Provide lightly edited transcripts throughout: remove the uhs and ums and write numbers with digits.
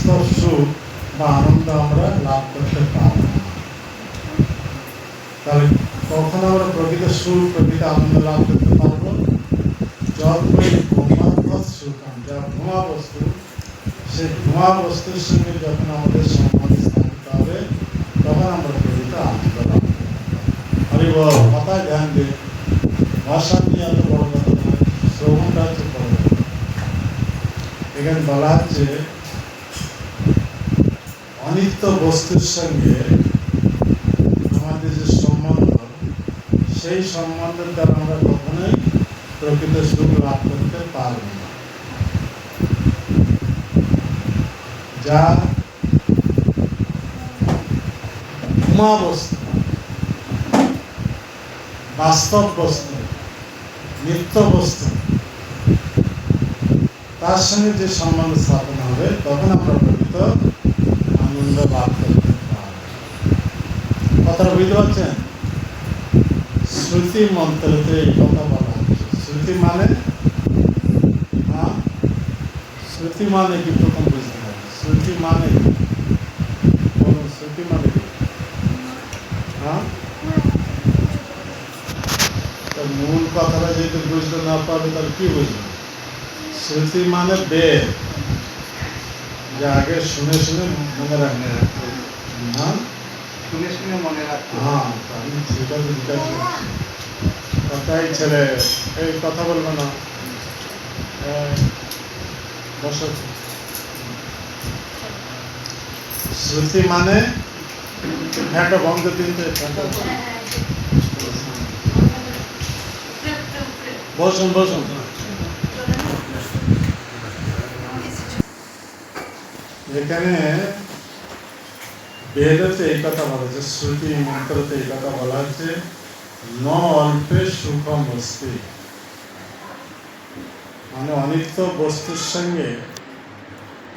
বাস্তব সুখ বা আনন্দ আমরা লাভ করতে পারব না। তাহলে কখন আমরা প্রকৃত সুখ প্রকৃত আনন্দ লাভ করতে পারবো? যতই ভ্রমাত্মক সুখ, যা ভ্রমা বস্তু, সেই ভ্রমা বস্তুর সঙ্গে যখন আমাদের সম্মান স্থাপিত হবে, তখন আমরা প্রকৃত আনন্দ লাভ করব। আরে কথায় ধ্যান দিন, ভাষা নিয়ে এত বড় কথা নয়, শ্রবণটা হচ্ছে বড় কথা। এখানে বলা হচ্ছে অনিত্য বস্তুর সঙ্গে আমাদের যে সম্বন্ধ, সেই সম্বন্ধের দ্বারা আমরা কখনোই প্রকৃত সুখ লাভ করতে পারব না। যা ভ্রমা বস্তু, বাস্তব বস্তু, নিত্য বস্তু, তার সঙ্গে যে সম্বন্ধ স্থাপন হবে, তখন আমরা প্রকৃত আনন্দ লাভ করতে পারব। কথাটা বুঝতে পারছেন? শ্রুতি মন্ত্রতে এই কথা বলা হচ্ছে। শ্রুতি মানে শ্রুতি মানে কি প্রথম বুঝতে হবে? শ্রুতি মানে বলুন, শ্রুতি মানে কি? মূল কথাটা যেহেতু বুঝতে না পারবে, তাহলে কি বুঝবে? শ্রুতি মানে বেদ, যে আগে শুনে শুনে মনে রাখবে। শুনে শুনে মনে রাখতে। আমি সেটা জিজ্ঞাসা করছি। কথাই ছেলে, এই কথা বলবো না, বসো। শ্রুতি মানে একটা বন্ধ দিতে, বসুন বসুন। এখানে বেদতে এই কথা বলা হচ্ছে, শ্রুতি মন্ত্রতে এই কথা বলা হচ্ছে, ন অল্পে সুখম অস্তি। মানে অনিত্য বস্তুর সঙ্গে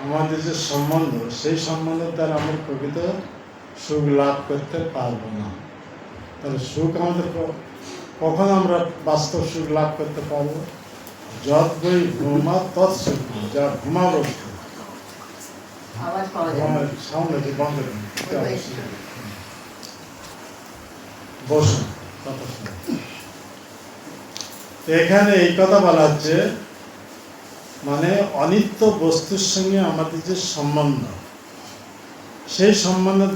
আমাদের যে সম্বন্ধ, সেই সম্বন্ধের দ্বারা আমরা প্রকৃত সুখ লাভ করতে পারবো না। তাহলে সুখ আমাদের কখন আমরা বাস্তব সুখ লাভ করতে পারবো? যত বই ভ্রমা তৎ সুখ, যা ভ্রমা বস্তু। বসুন, কথা শুনুন। এখানে এই কথা বলা হচ্ছে, মানে অনিত্য বস্তুর সঙ্গে আমাদের যে সম্বন্ধ, সেই সম্বন্ধের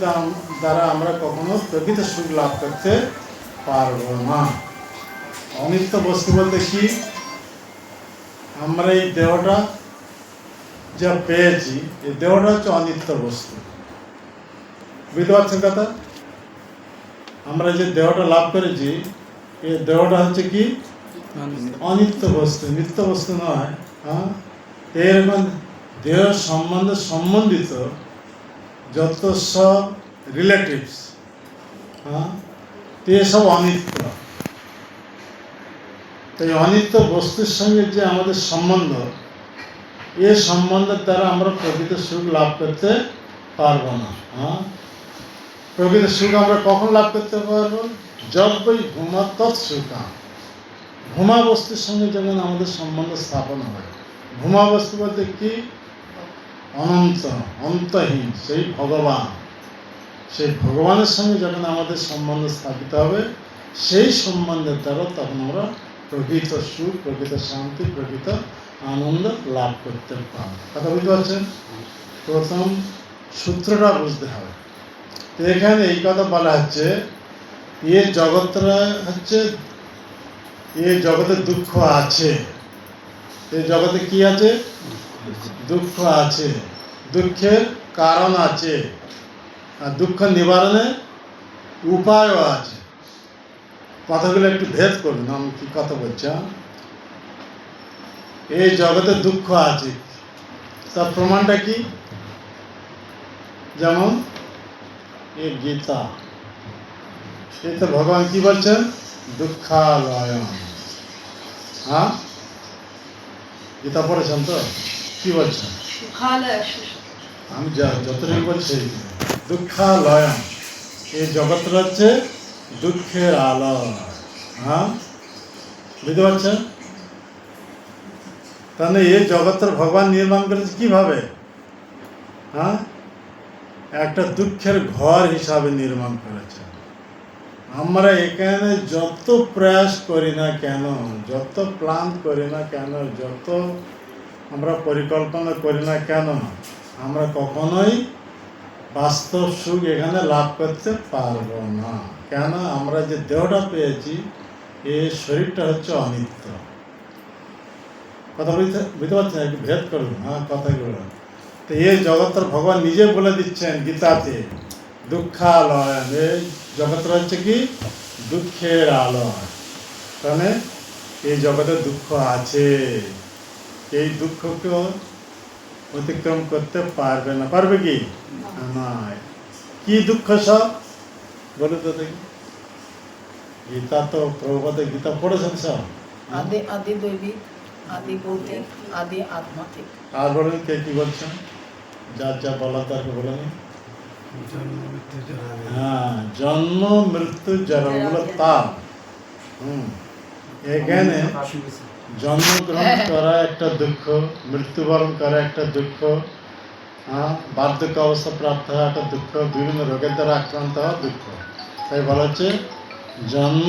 দ্বারা আমরা কখনো প্রকৃত সুখ লাভ করতে পারবো না। অনিত্য বস্তু বলতে কি? আমরা এই দেহটা যা পেয়েছি, এই দেহটা হচ্ছে অনিত্য বস্তু। বুঝতে পারছেন কথা? আমরা যে দেহটা লাভ করেছি, এই দেহটা হচ্ছে কি? অনিত্য বস্তু, নিত্য বস্তু নয়। এরকম দেহ সম্বন্ধে সম্বন্ধিত যত সব রিলেটিভস, এসব অনিত্য। তো এই অনিত্য বস্তুর সঙ্গে যে আমাদের সম্বন্ধ, এ সম্বন্ধের দ্বারা আমরা প্রকৃত সুখ লাভ করতে পারবো না। প্রকৃত সুখ আমরা কখন লাভ করতে পারবো? যতই ভ্রমা তৎ সুখা। ভ্রমা বস্তুর সঙ্গে যখন আমাদের সম্বন্ধ স্থাপন হয়, ভ্রমা বস্তু বলতে কি? অনন্ত, অন্তহীন সেই ভগবান। সেই ভগবানের সঙ্গে যখন আমাদের সম্বন্ধ স্থাপিত হবে, সেই সম্বন্ধের দ্বারা তখন আমরা প্রকৃত সুখ, প্রকৃত শান্তি, প্রকৃত আনন্দ লাভ করতে পারব। কথা বুঝতে পারছেন? প্রথম সূত্রটা বুঝতে হবে। তো এখানে এই কথা বলা হচ্ছে, এ জগৎটা হচ্ছে, এ জগতে দুঃখ আছে। এই জগতে কি আছে? দুঃখ আছে। দুঃখের কারণ আছে, আর দুঃখ নিবারণের উপায়ও আছে। কথাগুলো একটু ভেদ করুন, আমি কি কথা বলছি। এই জগতে দুঃখ আছে, তার প্রমাণটা কি? যেমন এই গীতা, এতে ভগবান কি বলছেন? দুঃখালয়। গীতা পড়েছেন তো? কি বলছেন? আমি যতটুকু বলছি, দুঃখালয়, এই জগৎটা হচ্ছে দুঃখের আলয়। বুঝতে পারছেন? তাহলে এই জগতের ভগবান নির্মাণ করেছে কিভাবে? হ্যাঁ, একটা দুঃখের ঘর হিসাবে নির্মাণ করেছেন। আমরা এখানে যত প্রয়াস করি না কেন, যত প্ল্যান করি না কেন, যত আমরা পরিকল্পনা করি না কেন, আমরা কখনোই বাস্তব সুখ এখানে লাভ করতে পারবো না। কেন? আমরা যে দেহটা পেয়েছি, এই শরীরটা হচ্ছে অনিত্য। কথা বুঝতে পারছেন? একটু ভেদ করুন হ্যাঁ কথাগুলো। তো এই জগতের ভগবান নিজে বলে দিচ্ছেন গীতাতে, দুঃখালয়, এই জগৎটা হচ্ছে কি দুঃখের আলয়। তাহলে এই জগতে দুঃখ আছে, এই দুঃখকে অতিক্রম করতে পারবে না। পারবে কি না? কি দুঃখ সব বলে তো দেখি। গীতা তো প্রভুপাতে গীতা পড়েছেন সব। আদি আদি দৈবিক, আদি ভৌতিক, আদি আধ্যাত্মিক। আর বলেন কে কি বলছেন, যার যা বলার তাকে বলেন। হ্যাঁ, জন্ম মৃত্যু জরা ওগুলো তার। এখানে জন্মগ্রহণ করা একটা দুঃখ, মৃত্যুবরণ করা একটা দুঃখ, হ্যাঁ, বার্ধক্য অবস্থা প্রাপ্ত হওয়া একটা দুঃখ, বিভিন্ন রোগের দ্বারা আক্রান্ত হওয়া দুঃখ। তাই বলা হচ্ছে জন্ম,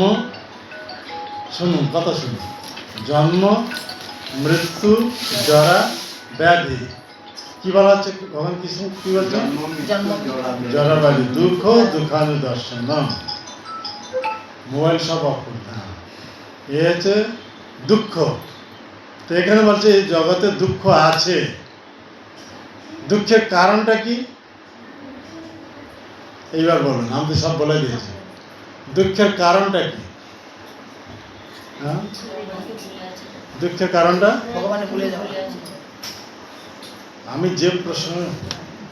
শুনুন কথা শুনুন, জন্ম মৃত্যু জরা ব্যাধি। কি বলা হচ্ছে ভগবান কৃষ্ণ কি বলছেন? জরা ব্যাধি, দুঃখ দুঃখানুদর্শন। মোবাইল সব অফ করতে। এ হচ্ছে দুঃখ। তো এখানে বলছে এই জগতে দুঃখ আছে। দুঃখের কারণটা কি? এইবার বলুন, আমি তো সব বলে দিয়েছি। দুঃখের কারণটা কি? হ্যাঁ, দুঃখের কারণটা ভগবানে ভুলে যাওয়া। আমি যে প্রসঙ্গে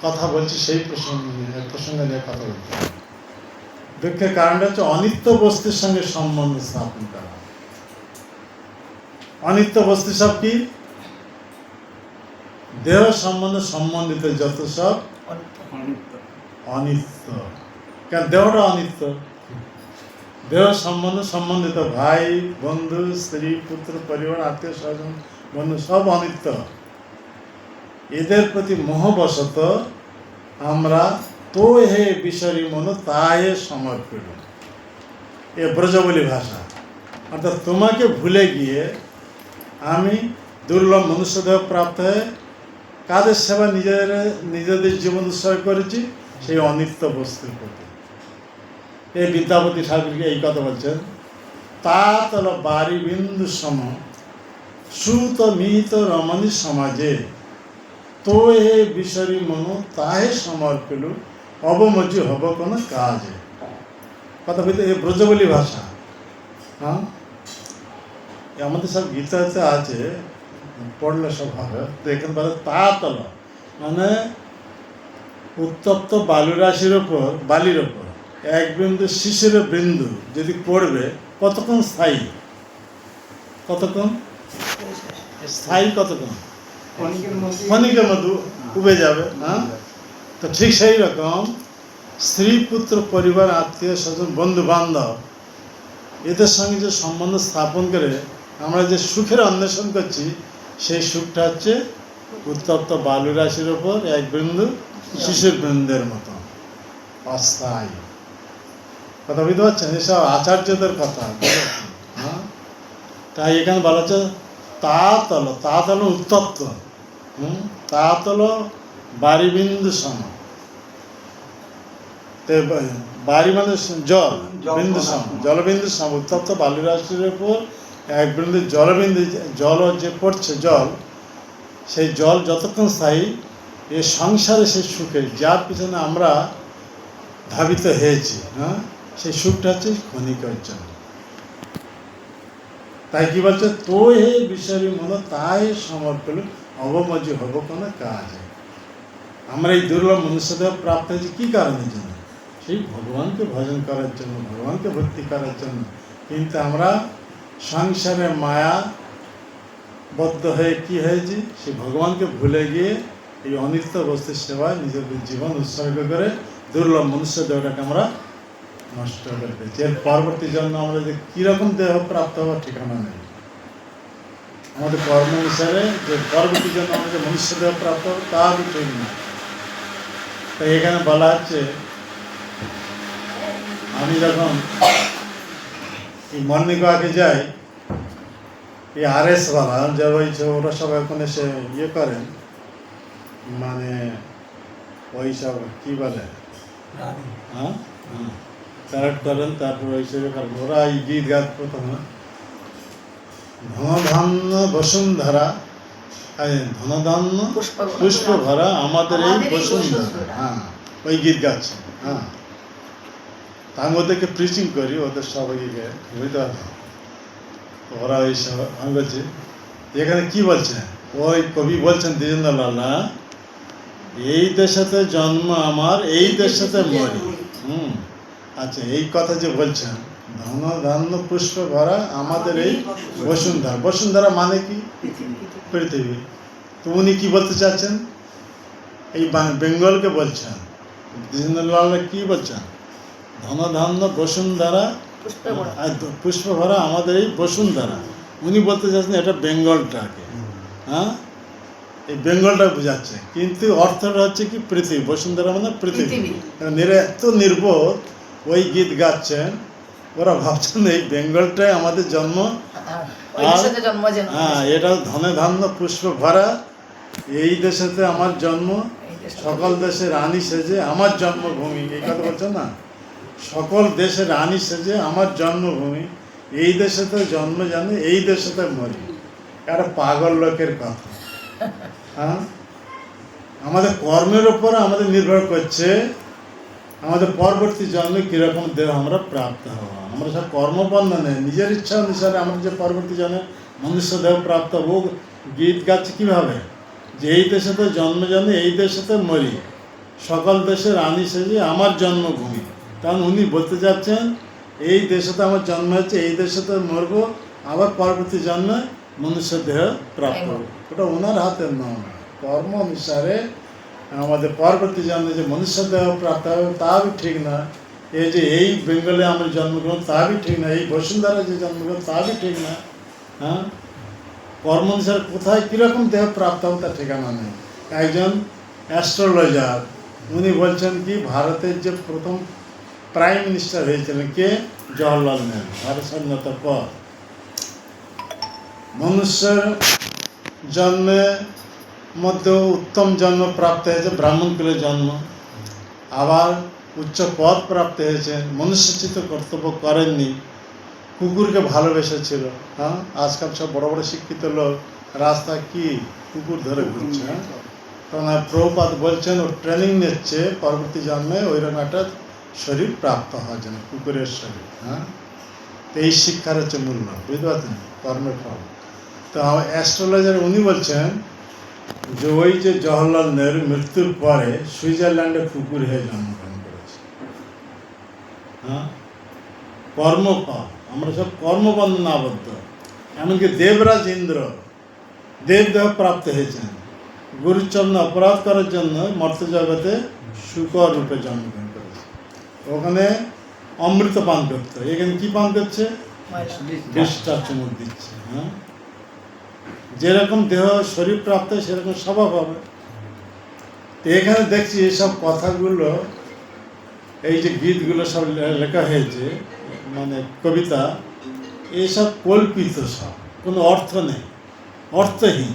কথা বলছি সেই প্রসঙ্গে নিয়ে কথা বলতে। দুঃখের কারণটা হচ্ছে অনিত্য বস্তুর সঙ্গে সম্বন্ধ স্থাপন করা। অনিত্য বস্তু সব কি? দেহ সম্বন্ধে সম্বন্ধিত যত সব অনিত্য। কেন? দেহটা অনিত্য। দেহ সম্বন্ধে সম্বন্ধিত ভাই বন্ধু স্ত্রী পুত্র পরিবার আত্মীয় স্বজন বন্ধু সব অনিত্য। এদের প্রতি মোহবশত আমরা তো হে বিষয়ী মন তাহে সমর্পিত। এ ব্রজবলি ভাষা। অর্থাৎ তোমাকে ভুলে গিয়ে আমি দুর্লভ মনুষ্যদেহ প্রাপ্ত হয়ে কাদের সেবা নিজেদের জীবন উৎসর্গ করেছি? সেই অনিত্য বস্তুর প্রতি। এই বিদ্যাপতি ঠাকুরকে এই কথা বলছেন, তা তল বারি বিন্দু সম সুত মিহিত রমণী সমাজে তো হে বিষয়ী মন তাহে সমর্পিল অবমজি হব কোনো কাজে। কথা বলতে এই ব্রজবলি ভাষা। হ্যাঁ, আমাদের সব গীতাতে আছে, পড়লে সব হবে। তো এখানে বলে তা তল মানে উত্তপ্ত বালুরাশির ওপর, বালির ওপর এক বিন্দু শিশির বিন্দু যদি পড়বে, কতক্ষণ স্থায়ী? কতক্ষণ স্থায়ী? কতক্ষণ? ক্ষণিকের মধ্যে উবে যাবে। হ্যাঁ, তো ঠিক সেই রকম স্ত্রী পুত্র পরিবার আত্মীয় স্বজন বন্ধু বান্ধব এদের সঙ্গে যে সম্বন্ধ স্থাপন করে আমরা যে সুখের অন্বেষণ করছি, সেই সুখটা হচ্ছে উত্তপ্ত বালুরাশির ওপর এক বিন্দু শিশুর বৃন্দের মতো অস্থায়ী। কথা বুঝতে পারছেন? এসব আচার্যদের কথা। হ্যাঁ, তাই এখানে বলা হচ্ছে তা তল, তা তল উত্তপ্ত, তা তল বারি বিন্দু সম। বাড়ি মানে জল, বিন্দু সম, জলবিন্দু সম, উত্তপ্ত বালুরাশির উপর এক বিন্দু জলবিন্দু, জল যে পড়ছে জল, সেই জল যতক্ষণ স্থায়ী, এই সংসারে সেই সুখে যার পিছনে আমরা ধাবিত হয়েছি, হ্যাঁ, সেই সুখটা হচ্ছে ক্ষণিকের জন্য। তাই কি বলছে, তো হে বিষয়ী মনে তাই সমর্পণ অবমজি হব কোনো কাজে। আমরা এই দুর্লভ মনুষ্যদেহ প্রাপ্ত হয়েছি কী কারণের জন্য? সেই ভগবানকে ভজন করার জন্য, ভগবানকে ভক্তি করার জন্য। কিন্তু আমরা সংসারে মায়া বদ্ধ হয়ে কি হয়েছি, সেই ভগবানকে ভুলে গিয়ে এই অনিত্য বস্তুর সেবায় নিজের জীবন উৎসর্গ করে দুর্লভ মনুষ্য দেহটাকে আমরা নষ্ট করে পেয়েছি। এর পরবর্তী জন্য আমরা যে কীরকম দেহ প্রাপ্ত হওয়ার ঠিকানা নেই। আমাদের কর্ম অনুসারে যে পরবর্তী জন্য আমরা যে মনুষ্য দেহ প্রাপ্ত হবো তা ঠিক না। তো এখানে বলা হচ্ছে আমি যখন এই মর্নিকাকে যাই, এই RS-ওয়ালা যে ওই যে ওরা সব এখন এসে ইয়ে করেন, মানে ওই সব কী বলে, হ্যাঁ হ্যাঁ প্যারেড করেন, তারপর ওই সব করেন। ওরা এই গীত গাত প্রথমে ধনধান্য বসুন্ধরা, ধনধান্য পুষ্প ভরা আমাদের এই বসুন্ধরা, হ্যাঁ ওই গীত গাচ্ছে। হ্যাঁ আমি ওদেরকে প্রিচিং করি, ওদের সবাইকে বুঝতে পারলাম। ওরা ওই সব আমি বলছি এখানে কি বলছে, ওই কবি বলছেন দ্বিজেন্দ্রলাল, এই দেশেতে জন্ম আমার, এই দেশেতে মরি। আচ্ছা, এই কথা যে বলছেন ধন ধান্য পুষ্প ভরা আমাদের এই বসুন্ধরা, বসুন্ধরা মানে কি? পৃথিবী। তো উনি কি বলতে চাচ্ছেন? এই বেঙ্গলকে বলছেন। দ্বিজেন্দ্রলাল কি বলছেন? ধন ধান্য বসুন্ধরা, পুষ্প ভরা আমাদের এই বসুন্ধরা। উনি বলতে চাচ্ছেন এটা বেঙ্গলটাকে, হ্যাঁ এই বেঙ্গলটা বোঝাচ্ছে, কিন্তু অর্থটা হচ্ছে কি পৃথিবী। বসুন্ধরা মানে পৃথিবী। এত নির্বোধ ওই গীত গাচ্ছেন, ওরা ভাবছেন এই বেঙ্গলটাই আমাদের জন্ম। হ্যাঁ, এটা ধনে ধান্য পুষ্প ভরা, এই দেশেতে আমার জন্ম, সকল দেশের রানী সেজে আমার জন্মভূমি। এই কথা বলছেন না, সকল দেশের রানী সেজে আমার জন্মভূমি, এই দেশেতে জন্ম জানে, এই দেশেতে মরি। একটা পাগল লোকের কথা। হ্যাঁ, আমাদের কর্মের ওপর আমাদের নির্ভর করছে আমাদের পরবর্তী জন্মে কীরকম দেহ আমরা প্রাপ্ত হব। আমরা সব কর্মবন্ধনে নিজের ইচ্ছা অনুসারে আমরা যে পরবর্তী জন্মে মনুষ্য দেহ প্রাপ্ত হব। গীত গাচ্ছে কীভাবে, যে এই দেশেতে জন্ম জানে, এই দেশেতে মরি, সকল দেশের রানী সেজে আমার জন্মভূমি। কারণ উনি বলতে চাচ্ছেন এই দেশেতে আমার জন্ম হচ্ছে, এই দেশেতে মরবো, আবার পরবর্তী জন্মে মনুষ্য দেহ প্রাপ্ত হবে। ওটা ওনার হাতের নয়। কর্ম অনুসারে আমাদের পরবর্তী জন্মে যে মনুষ্য দেহ প্রাপ্ত হবে তা ঠিক না। এই যে এই বেঙ্গলে আমরা জন্মগ্রহণ তা ঠিক না, এই বসুন্ধরা যে জন্মগ্রহণ তা ঠিক না। হ্যাঁ, কর্ম অনুসারে কোথায় কীরকম দেহ প্রাপ্ত হবে তার ঠিকানা নেই। একজন অ্যাস্ট্রোলজার উনি বলছেন কি, ভারতের যে প্রথম প্রাইম মিনিস্টার হয়েছিলেন কে? জওহরলাল নেহরু। ভারত স্বাধীনতার পর মনুষ্যের জন্মের মধ্যেও উত্তম জন্ম প্রাপ্ত হয়েছে, ব্রাহ্মণ কুলে জন্ম। আবার উচ্চ পদ প্রাপ্ত হয়েছে, মনুষ্যচিত কর্তব্য করেননি, কুকুরকে ভালোবেসেছিল। হ্যাঁ, আজকাল সব বড় বড় শিক্ষিত লোক রাস্তায় কি কুকুর ধরে ঘুরছে। হ্যাঁ, কারণ প্রভুপাদ বলছেন ও ট্রেনিং নিচ্ছে পরবর্তী জন্মে ওইরকম একটা শরীর প্রাপ্ত হওয়ার জন্য, কুকুরের শরীর। হ্যাঁ, তো এই শিক্ষার হচ্ছে মূল্য, বুঝতে পারছেন, কর্মের ফল। তো অ্যাস্ট্রোলজার উনি বলছেন যে ওই যে জওহরলাল নেহরু মৃত্যুর পরে সুইজারল্যান্ডে কুকুর হয়ে জন্মগ্রহণ করেছে। হ্যাঁ, কর্মফল, আমরা সব কর্মবন্ধনে আবদ্ধ। এমনকি দেবরাজ ইন্দ্র দেবদেহ প্রাপ্ত হয়েছেন, গুরুচরণে অপরাধ করার জন্য মর্ত্য জগতে শুকর রূপে জন্মগ্রহণ করেছে। ওখানে অমৃত পান করতে, এখানে কি পান করছে? বিষটা চুমুক দিচ্ছে। হ্যাঁ, যেরকম দেহ শরীর প্রাপ্ত সেরকম স্বভাব হবে। তো এখানে দেখছি এইসব কথাগুলো, এই যে গীতগুলো সব লেখা হয়েছে, মানে কবিতা, এইসব কল্পিত, সব কোনো অর্থ নেই, অর্থহীন।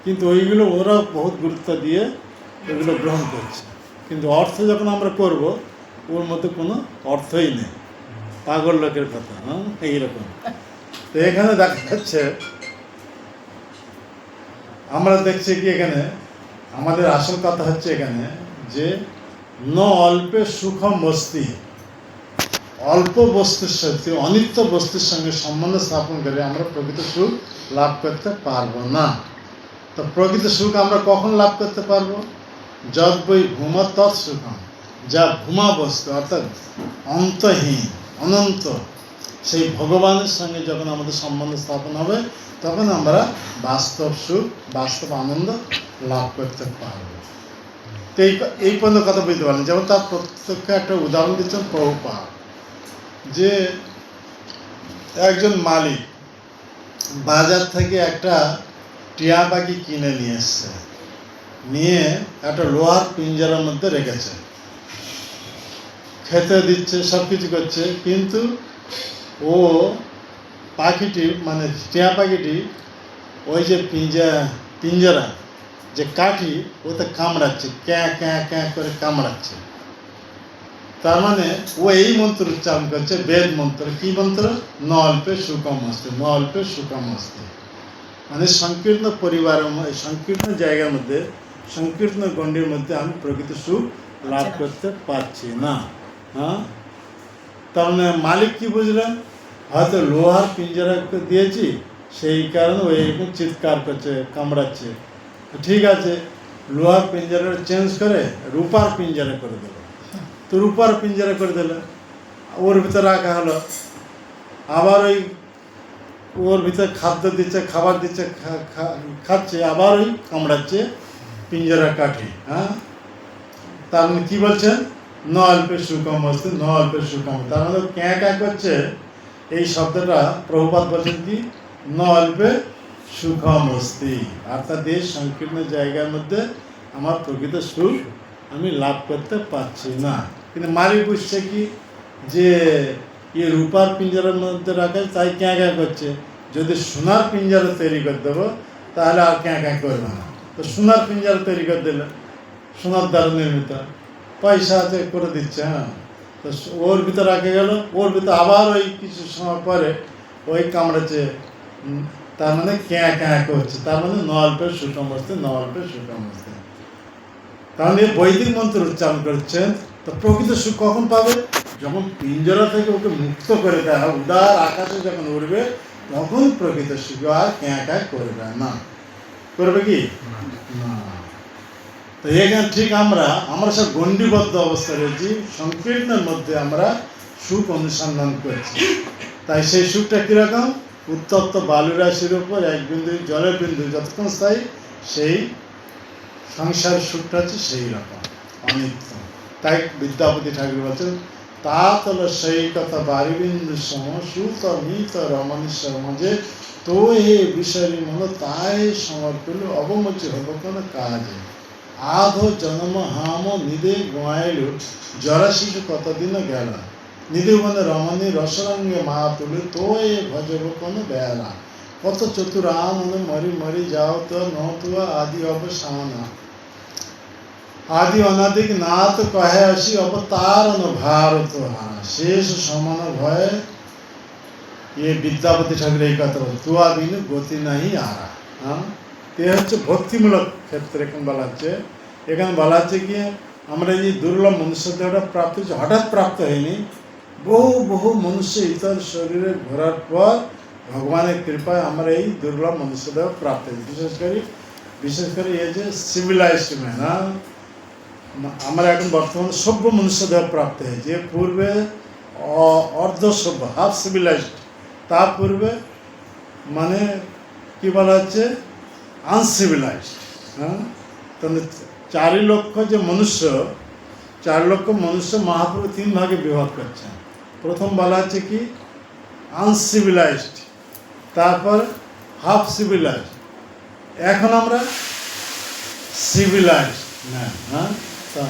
কিন্তু ওইগুলো ওরা বহুত গুরুত্ব দিয়ে এগুলো গ্রহণ করছে। কিন্তু অর্থ যখন আমরা করব, ওর মধ্যে কোনো অর্থই নেই, পাগল লোকের কথা। হ্যাঁ, এইরকম। তো এখানে দেখা যাচ্ছে, আমরা দেখছি কি এখানে আমাদের আসল কথা হচ্ছে এখানে যে ন অল্পে সুখম বস্তি, অল্প বস্তুর সাথে অনিত্য বস্তুর সঙ্গে সম্বন্ধ স্থাপন করে আমরা প্রকৃত সুখ লাভ করতে পারবো না। তো প্রকৃত সুখ আমরা কখন লাভ করতে পারবো? যদ বই ভূমা তৎ সুখম, যা ভূমা বস্তু অর্থাৎ অন্তহীন, অনন্ত, সেই ভগবানের সঙ্গে যখন আমাদের সম্বন্ধ স্থাপন হবে, তখন আমরা বাস্তব সুখ, বাস্তব আনন্দ লাভ করতে পারব। তো এই পর্যন্ত কথা বুঝতে পারলেন। যেমন তার প্রত্যক্ষ একটা উদাহরণ দিচ্ছেন প্রভুপাদ, যে একজন মালিক বাজার থেকে একটা টিয়া পাখি কিনে নিয়ে এসছে। নিয়ে একটা লোহার পিঞ্জারার মধ্যে রেখেছে, খেতে দিচ্ছে, সব কিছু করছে, কিন্তু ও পাখিটি মানে টিয়া পাখিটি ওই যে পিঞ্জারা যে কাঠি ওতে কামড়াচ্ছে, ক্যাঁ ক্যাঁ ক্যাঁ করে কামড়াচ্ছে। তার মানে ও এই মন্ত্র উচ্চারণ করছে, বেদ মন্ত্র। কি মন্ত্র? ন অল্পে সুখম আসতে, ন অল্পে সুখম আসতে। মানে সংকীর্ণ পরিবারের সংকীর্ণ জায়গার মধ্যে, সংকীর্ণ গণ্ডির মধ্যে আমি প্রকৃত সুখ লাভ করতে পারছি না। হ্যাঁ, তার মানে মালিক কি বুঝলেন? হয়তো লোহার পিঞ্জারা দিয়েছি, সেই কারণে ওই এরকম চিৎকার করছে, কামড়াচ্ছে। ঠিক আছে, লোহার পিঞ্জারা চেঞ্জ করে রূপার পিঞ্জারা করে দেবে। তো রূপার পিঞ্জারা করে দিলে, ওর ভিতরে রাখা হলো, আবার ওই ওর ভিতরে খাদ্য দিচ্ছে, খাবার দিচ্ছে, খাচ্ছে, আবার ওই কামড়াচ্ছে পিঞ্জারা কাঠি। হ্যাঁ, তার মানে কী বলছেন? ন অল্পে সুখম আসতে, ন অল্পে সুখম। তার মানে ক্যাঁ ক্যাঁ করছে, এই শব্দটা প্রভুপাদ বলছেন কি? ন অল্পে সুখম অস্তি, অর্থাৎ এই সংকীর্ণ জায়গার মধ্যে আমার প্রকৃত সুখ আমি লাভ করতে পারছি না। কিন্তু মালিক বুঝছে কি যে এই রূপার পিঞ্জারার মধ্যে রাখে, তাই ক্যাঁ ক্যাঁ করছে। যদি সোনার পিঞ্জারা তৈরি করে দেবো তাহলে আর ক্যাঁ ক্যাঁ করবে না। তো সোনার পিঞ্জারা তৈরি করে দিলে, সোনার দ্বারা নির্মিত, পয়সা আছে করে দিচ্ছে। হ্যাঁ, তো ওর ভিতরে রাখে গেল, ওর ভিতরে আবার ওই কিছু সময় পরে ওই কামড়েছে, তার মানে ক্যাঁ ক্যাঁ করছে। তার মানে ন অল্পে সুখম আসতে, ন অল্পে সুখম আসতে। কারণ এই বৈদিক মন্ত্র উচ্চারণ করছেন। তো প্রকৃত সুখ কখন পাবে? যখন পিঞ্জরা থেকে ওকে মুক্ত করে দেওয়া, উদার আকাশে যখন উড়বে, তখন প্রকৃত সুখ আর ক্যাঁ ক্যাঁ করবে না। করবে কি না? তো এখানে ঠিক আমরা সব গণ্ডিবদ্ধ অবস্থা রয়েছি, সংকীর্ণের মধ্যে আমরা সুখ অনুসন্ধান করছি। তাই সেই সুখটা কীরকম? উত্তপ্ত বালুরাশির ওপর এক বিন্দু জলের বিন্দু যতক্ষণ স্থায়ী, সেই সংসার সুখটা হচ্ছে সেই রকম অনিত্য। তাই বিদ্যাপতি ঠাকুর বলছেন, তা হলো সেই কথা বারিবিন্দু সম সুত মিত রমণী সমাজে, তো হে বিষয়ী মন তাই সমর্পিল অবমোচি হব কোন কাজে। আধো জন্ম হাম নিদে গোয়াইল, জরা শিশু কতদিন গেল, নিদে বনে রমণী রসরঙ্গে মা তুলে, তো এ ভজব কোন বেলা। কত চতুরান মরি মরি যাও তো নতুয়া আদি অবসানা, আদি অনাদিক নাথ কহে আসি অবতার ভারত হারা, শেষ সমান ভয়ে। ये বিদ্যাপতি ঠাকুর এই কথা বলে, তুয়া বিনু গতি নাহি আরা। হ্যাঁ, এ হচ্ছে ভক্তিমূলক ক্ষেত্রে এখন বলা হচ্ছে। এখানে বলা হচ্ছে কি আমরা এই দুর্লভ মনুষ্য দেহটা প্রাপ্ত হচ্ছে, হঠাৎ প্রাপ্ত হয়নি। বহু বহু মনুষ্য ইতর শরীরে ঘোরার পর ভগবানের কৃপায় আমরা এই দুর্লভ মনুষ্য দেহ প্রাপ্ত হয়েছি। বিশেষ করে এই যে সিভিলাইজড ম্যান, হ্যাঁ, আমরা এখন বর্তমানে সভ্য মনুষ্য দেহ প্রাপ্ত হয়েছে। পূর্বে অর্ধ সভ্য, হাফ সিভিলাইজড। তার পূর্বে মানে কি বলা হচ্ছে? আনসিভিলাইজড। হ্যাঁ, তাহলে 4 লক্ষ যে মনুষ্য, 4 লক্ষ মনুষ্য মহাপ্রভু 3 ভাগে বিভাগ করছেন। প্রথম বলা হচ্ছে কি আনসিভিলাইজড, তারপর হাফ সিভিলাইজড, এখন আমরা সিভিলাইজড ম্যান। হ্যাঁ, তা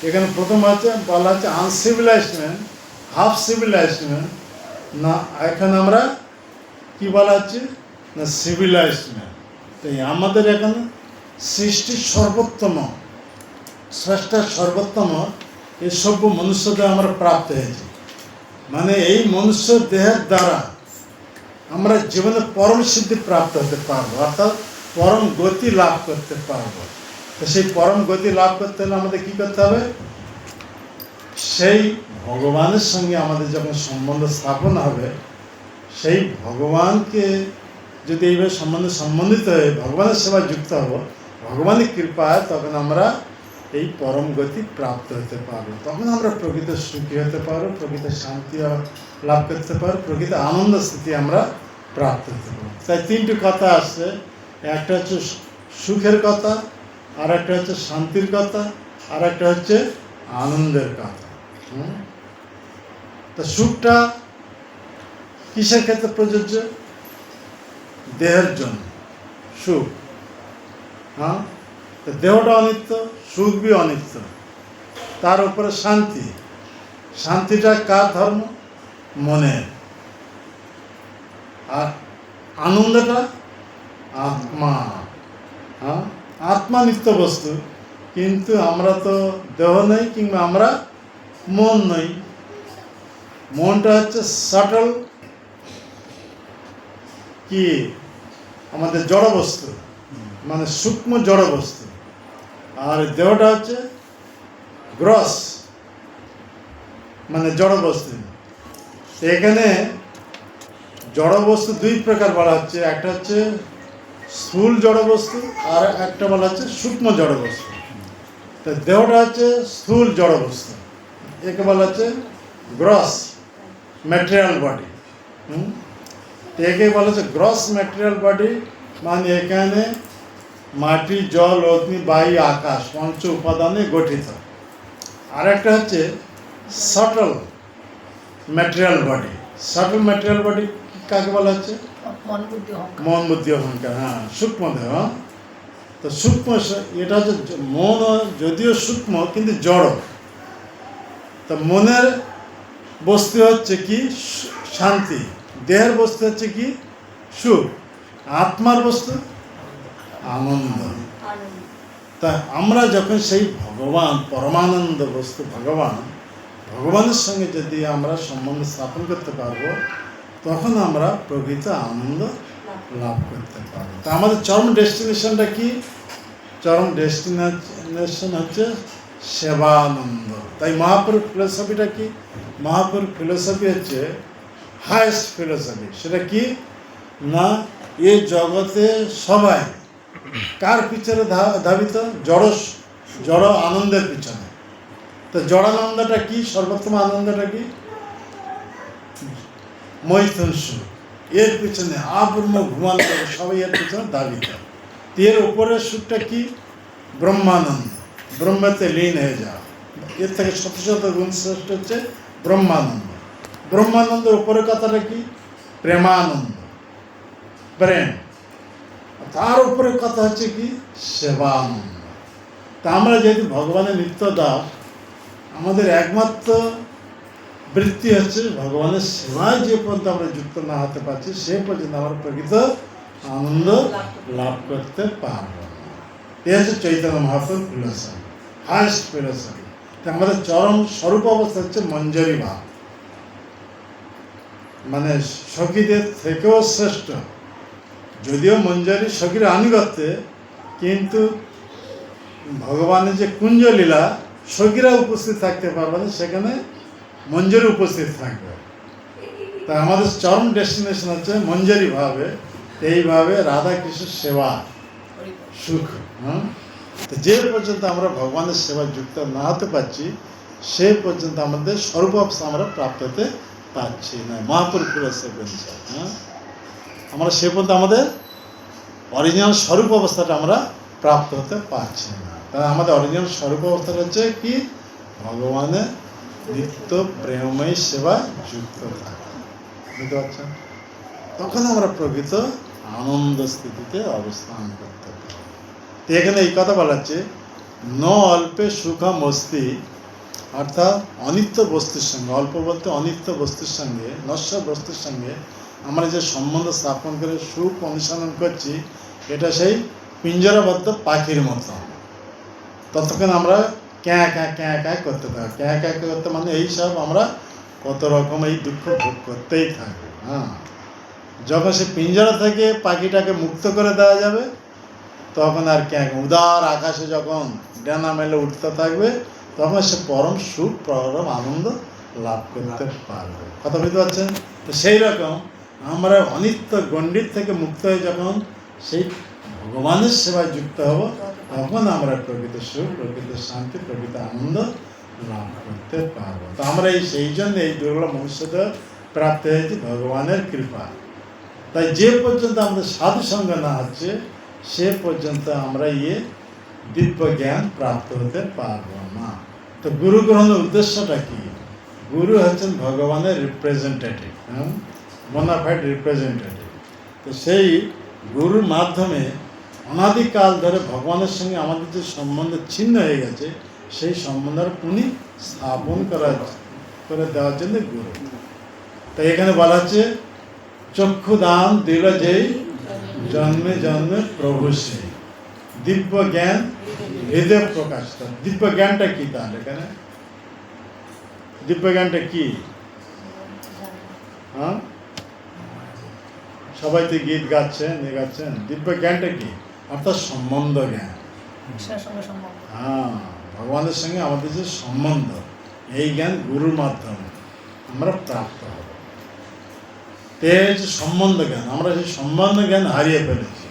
এখানে প্রথম হচ্ছে বলা হচ্ছে uncivilised man, half civilised man. না, এখন আমরা কি বলা হচ্ছে না সিভিলাইজড ম্যান। তাই আমাদের এখন সৃষ্টির সর্বোত্তম, স্রষ্টার সর্বোত্তম এই সভ্য মনুষ্য দেহ আমরা প্রাপ্ত হয়েছি। মানে এই মনুষ্য দেহের দ্বারা আমরা জীবনে পরম সিদ্ধি প্রাপ্ত হতে পারবো, অর্থাৎ পরম গতি লাভ করতে পারবো। তো সেই পরম গতি লাভ করতে হলে আমাদের কী করতে হবে? সেই ভগবানের সঙ্গে আমাদের যখন সম্বন্ধ স্থাপন হবে, সেই ভগবানকে যদি এইভাবে সম্বন্ধিত হয়ে ভগবানের সেবায় যুক্ত হব, ভগবানের কৃপায়, তখন আমরা এই পরম গতি প্রাপ্ত হতে পারবো। তখন আমরা প্রকৃত সুখী হতে পারবো, প্রকৃত শান্তি লাভ করতে পারবো, প্রকৃত আনন্দ স্থিতি আমরা প্রাপ্ত হতে পারবো। তাই 3টি কথা আসছে, একটা হচ্ছে সুখের কথা, আর একটা হচ্ছে শান্তির কথা, আর একটা হচ্ছে আনন্দের কথা। তা সুখটা কিসের ক্ষেত্রে প্রযোজ্য? দেহের জন্য সুখ। হ্যাঁ, তো দেহটা অনিত্য, সুখ বি অনিত্য, তার উপরে শান্তি। শান্তিটা কার ধর্ম? মনের। আর আনন্দটা আত্মা। হ্যাঁ, আত্মা নিত্য বস্তু, কিন্তু আমরা তো দেহ নই, কিংবা আমরা মন নই। মনটা হচ্ছে সাটল কি আমাদের জড় বস্তু, মানে সূক্ষ্ম জড় বস্তু। আর দেহটা হচ্ছে গ্রস, মানে জড় বস্তু। এখানে জড় বস্তু দুই প্রকার বলা হচ্ছে, একটা হচ্ছে স্থূল জড় বস্তু, আর একটা বলা হচ্ছে সূক্ষ্ম জড় বস্তু। তো দেহটা হচ্ছে স্থূল জড় বস্তু, একে বলা হচ্ছে গ্রস ম্যাটেরিয়াল বডি। একে বলা হচ্ছে গ্রস ম্যাটেরিয়াল বডি, মানে এখানে মাটি, জল, অগ্নি, বায়ু, আকাশ পঞ্চ উপাদানে গঠিত। আর একটা হচ্ছে subtle material body. Subtle material body কাকে বলা হচ্ছে? মন বুদ্ধি অহংকার। মন বুদ্ধি অহংকার, হ্যাঁ, সূক্ষ্ম দেহ। তো সূক্ষ্ম এটা হচ্ছে মন, যদিও সূক্ষ্ম কিন্তু জড়। তো মনের বস্তু হচ্ছে কি? শান্তি। দেহের বস্তু হচ্ছে কি? সুখ। আত্মার বস্তু আনন্দ। তা আমরা যখন সেই ভগবান, পরমানন্দ বস্তু ভগবানের সঙ্গে যদি আমরা সম্বন্ধ স্থাপন করতে পারবো, তখন আমরা প্রকৃত আনন্দ লাভ করতে পারবো। তা আমাদের চরম ডেস্টিনেশনটা কি? চরম ডেস্টিনেশন হচ্ছে সেবানন্দ। তাই মহাপুরুষ ফিলোসফিটা কি? মহাপুরুষ ফিলোসফি হচ্ছে হায়েস্ট ফিলোসফি। সেটা কি না, এ জগতে সবাই কার পিছনে ধাবিত? জড় আনন্দের পিছনে। তো জড়ানন্দটা কি? সর্বোত্তম আনন্দটা কি? মৈথুন সুখ। এর পিছনে আব্রহ্ম ঘুমান্ত সবাই এর পিছনে ধাবিত। এর উপরের সুখটা কি? ব্রহ্মানন্দ, ব্রহ্মতে লীন হয়ে যাওয়া। এর থেকে শত শত গুণ শ্রেষ্ঠ হচ্ছে ব্রহ্মানন্দ। ব্রহ্মানন্দের উপরের কথাটা কি? প্রেমানন্দ, প্রেম। তার উপরে কথা হচ্ছে কি? সেবানন্দ। তা আমরা যেহেতু ভগবানের নিত্য দাস, আমাদের একমাত্র বৃত্তি হচ্ছে ভগবানের সেবায় যে পর্যন্ত আমরা যুক্ত না হতে পারছি, সে পর্যন্ত আমরা প্রকৃত আনন্দ লাভ করতে পারব না। এ হচ্ছে চৈতন্য মহাপ্রভুর ফিলোসফি, হায়েস্ট ফিলোসফি। আমাদের চরম স্বরূপ অবস্থা হচ্ছে মঞ্জরি ভাব, মানে সখীদের থেকেও শ্রেষ্ঠ। যদিও মঞ্জরি সখীর আনুগত্যে, কিন্তু ভগবানের যে কুঞ্জলীলা, সখীরা উপস্থিত থাকতে পারবে না, সেখানে মঞ্জরি উপস্থিত থাকবে। তা আমাদের চরম ডেস্টিনেশন হচ্ছে মঞ্জরি ভাবে, এইভাবে রাধা কৃষ্ণের সেবা সুখ। তো যে পর্যন্ত আমরা ভগবানের সেবা যুক্ত না হতে পারছি, সে পর্যন্ত আমাদের স্বরূপ অবস্থা আমরা প্রাপ্ত হতে পারছি না। মহাপুরুষ ফিলোসফি অনুসারে আমরা সে পর্যন্ত আমাদের অরিজিনাল স্বরূপ অবস্থাটা আমরা প্রাপ্ত হতে পারছি না। তাই আমাদের অরিজিনাল স্বরূপ অবস্থাটা হচ্ছে কি? ভগবানের নিত্য প্রেমময়ী সেবায় যুক্ত থাকা। বুঝতে পারছেন? তখন আমরা প্রকৃত আনন্দ স্থিতিতে অবস্থান করতে পারি। এখানে এই কথা বলা হচ্ছে, ন অল্পে সুখম অস্তি, অর্থাৎ অনিত্য বস্তুর সঙ্গে, অল্প বলতে অনিত্য বস্তুর সঙ্গে, নশ্বর বস্তুর সঙ্গে আমরা যে সম্বন্ধ স্থাপন করে সুখ অনুসরণ করছি, এটা সেই পিঞ্জরাবদ্ধ পাখির মতো। ততক্ষণ আমরা ক্যাঁ ক্যাঁ ক্যাঁ ক্যাঁ করতে থাকি। ক্যাঁ ক্যাঁ করতে মানে এইসব আমরা কত রকম এই দুঃখ ভোগ করতেই থাকি। যখন সে পিঞ্জরা থেকে পাখিটাকে মুক্ত করে দেওয়া যাবে, তখন আর ক্যাঁ, উদার আকাশে যখন ডানা মেলে উঠতে থাকবে, তখন সে পরম সুখ, পরম আনন্দ লাভ করতে পারবে। কথা বুঝতে পারছেন? তো সেই রকম আমরা অনিত্য গণ্ডিত থেকে মুক্ত হয়ে যখন সেই ভগবানের সেবায় যুক্ত হব, তখন আমরা প্রকৃত সুখ, প্রকৃত শান্তি, প্রকৃত আনন্দ লাভ করতে পারবো। তো আমরা সেই জন্য এই দুর্লভ মনুষ্যদের প্রাপ্ত হয়েছি ভগবানের কৃপা। তাই যে পর্যন্ত আমাদের সাধু সঙ্গ না হচ্ছে, সে পর্যন্ত আমরা দিব্য জ্ঞান প্রাপ্ত হতে পারবো না। তো গুরু গ্রহণের উদ্দেশ্যটা কি? গুরু হচ্ছেন ভগবানের রিপ্রেজেন্টেটিভ, বোনাফাইড রিপ্রেজেন্টেটিভ। তো সেই গুরুর মাধ্যমে অনাদিকাল ধরে ভগবানের সঙ্গে আমাদের যে সম্বন্ধ ছিন্ন হয়ে গেছে, সেই সম্বন্ধের পুনি স্থাপন করে দেওয়ার জন্য গুরু। তাই এখানে বলা হচ্ছে চক্ষু দান দিল যেই জন্মে জন্মে প্রভু সেই দিব্য জ্ঞান হৃদয় প্রকাশ। দিব্য জ্ঞানটা কি তাহলে এখানে? দিব্য জ্ঞানটা কি? হ্যাঁ, সবাই তো গীত গাচ্ছেন, গাচ্ছেন। দিব্য জ্ঞানটা কি? অর্থাৎ সম্বন্ধ জ্ঞান। ঈশ্বরের সঙ্গে সম্বন্ধ। হ্যাঁ, ভগবানের সঙ্গে আমাদের যে সম্বন্ধ, এই জ্ঞান গুরুর মাধ্যমে আমরা প্রাপ্ত হব। এই যে সম্বন্ধ জ্ঞান, আমরা সেই সম্বন্ধ জ্ঞান হারিয়ে ফেলেছি।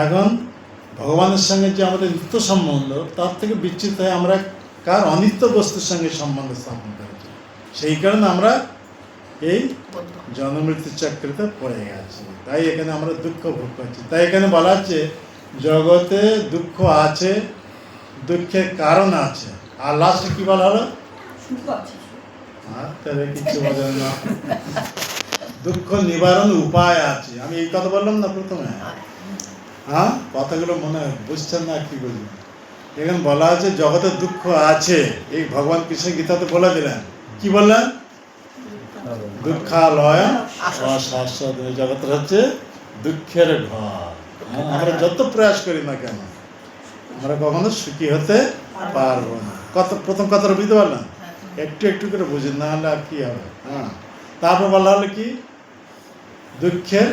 এখন ভগবানের সঙ্গে যে আমাদের নিত্য সম্বন্ধ, তার থেকে বিচ্যুত হয়ে আমরা কার অনিত্য বস্তুর সঙ্গে সম্বন্ধ স্থাপন করেছি। সেই কারণে আমরা এই জন্মমৃত্যু চক্রেতে পড়ে গেছি। তাই এখানে আমরা দুঃখ ভোগ করছি। তাই এখানে বলা হচ্ছে জগতে দুঃখ আছে, দুঃখের কারণ আছে। আর লাস্টে কি বলা হলো? তাহলে কিছু বলেন না। দুঃখ নিবারণ উপায় আছে। আমি এই কথা বললাম না প্রথমে? হ্যাঁ, কথাগুলো মনে হয় বুঝছেন না কি বলবেন? এখানে বলা আছে জগতে দুঃখ আছে। এই ভগবান কৃষ্ণ গীতাতে বলে দিলেন। কি বললেন? দুঃখালয় অশাশ্বত। জগতের হচ্ছে দুঃখের ঘর। আমরা যত প্রয়াস করি না কেন, আমরা কখনো সুখী হতে পারবো না। প্রথম কথাটা বুঝতে পারলাম? একটু একটু করে বুঝি, না হলে আর কি হবে? হ্যাঁ, তারপর বলা হলো কি? দুঃখের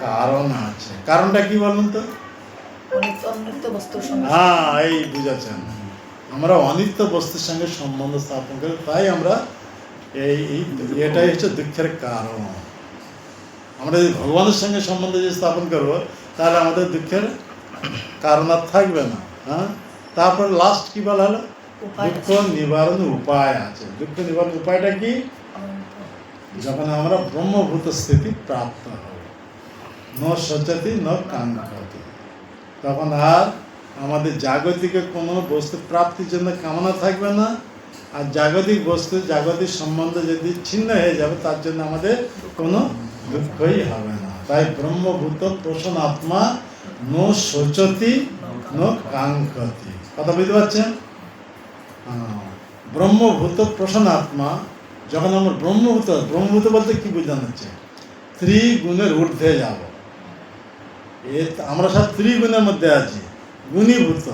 কারণ আছে। কারণটা কি বলুন তো? হ্যাঁ, এই বুঝাচ্ছেন। আমরা অনিত্য বস্তুর সঙ্গে সম্বন্ধ স্থাপন করি, তাই আমরা এটাই হচ্ছে দুঃখের কারণ। আমরা যদি ভগবানের সঙ্গে সম্বন্ধ যে স্থাপন করবো, তাহলে আমাদের দুঃখের কারণ আর থাকবে না। হ্যাঁ, তারপর লাস্ট কি বলা হলো? দুঃখ নিবারণ উপায় আছে। দুঃখ নিবারণ উপায়টা কি? যখন আমরা ব্রহ্মভূত স্থিতি প্রাপ্ত হব, ন সচতি ন কাঙ্ক্ষতি, তখন আর আমাদের জাগতিক কোনো বস্তু প্রাপ্তির জন্য কামনা থাকবে না। আর জাগতিক বস্তু, জাগতিক সম্বন্ধ যদি ছিন্ন হয়ে যাবে, তার জন্য আমাদের কোনো দুঃখই হবে না। তাই ব্রহ্মভূত প্রসন্ন আত্মা ন শোচতি ন কাঙ্ক্ষতি। কথা বুঝতে পারছেন? ব্রহ্মভূত প্রসন্ন আত্মা, যখন আমরা ব্রহ্মভূত বলতে কি বোঝানো হচ্ছে? ত্রিগুণের ঊর্ধ্বে যাব। আমরা সব ত্রিগুণের মধ্যে আছি, গুণীভূত।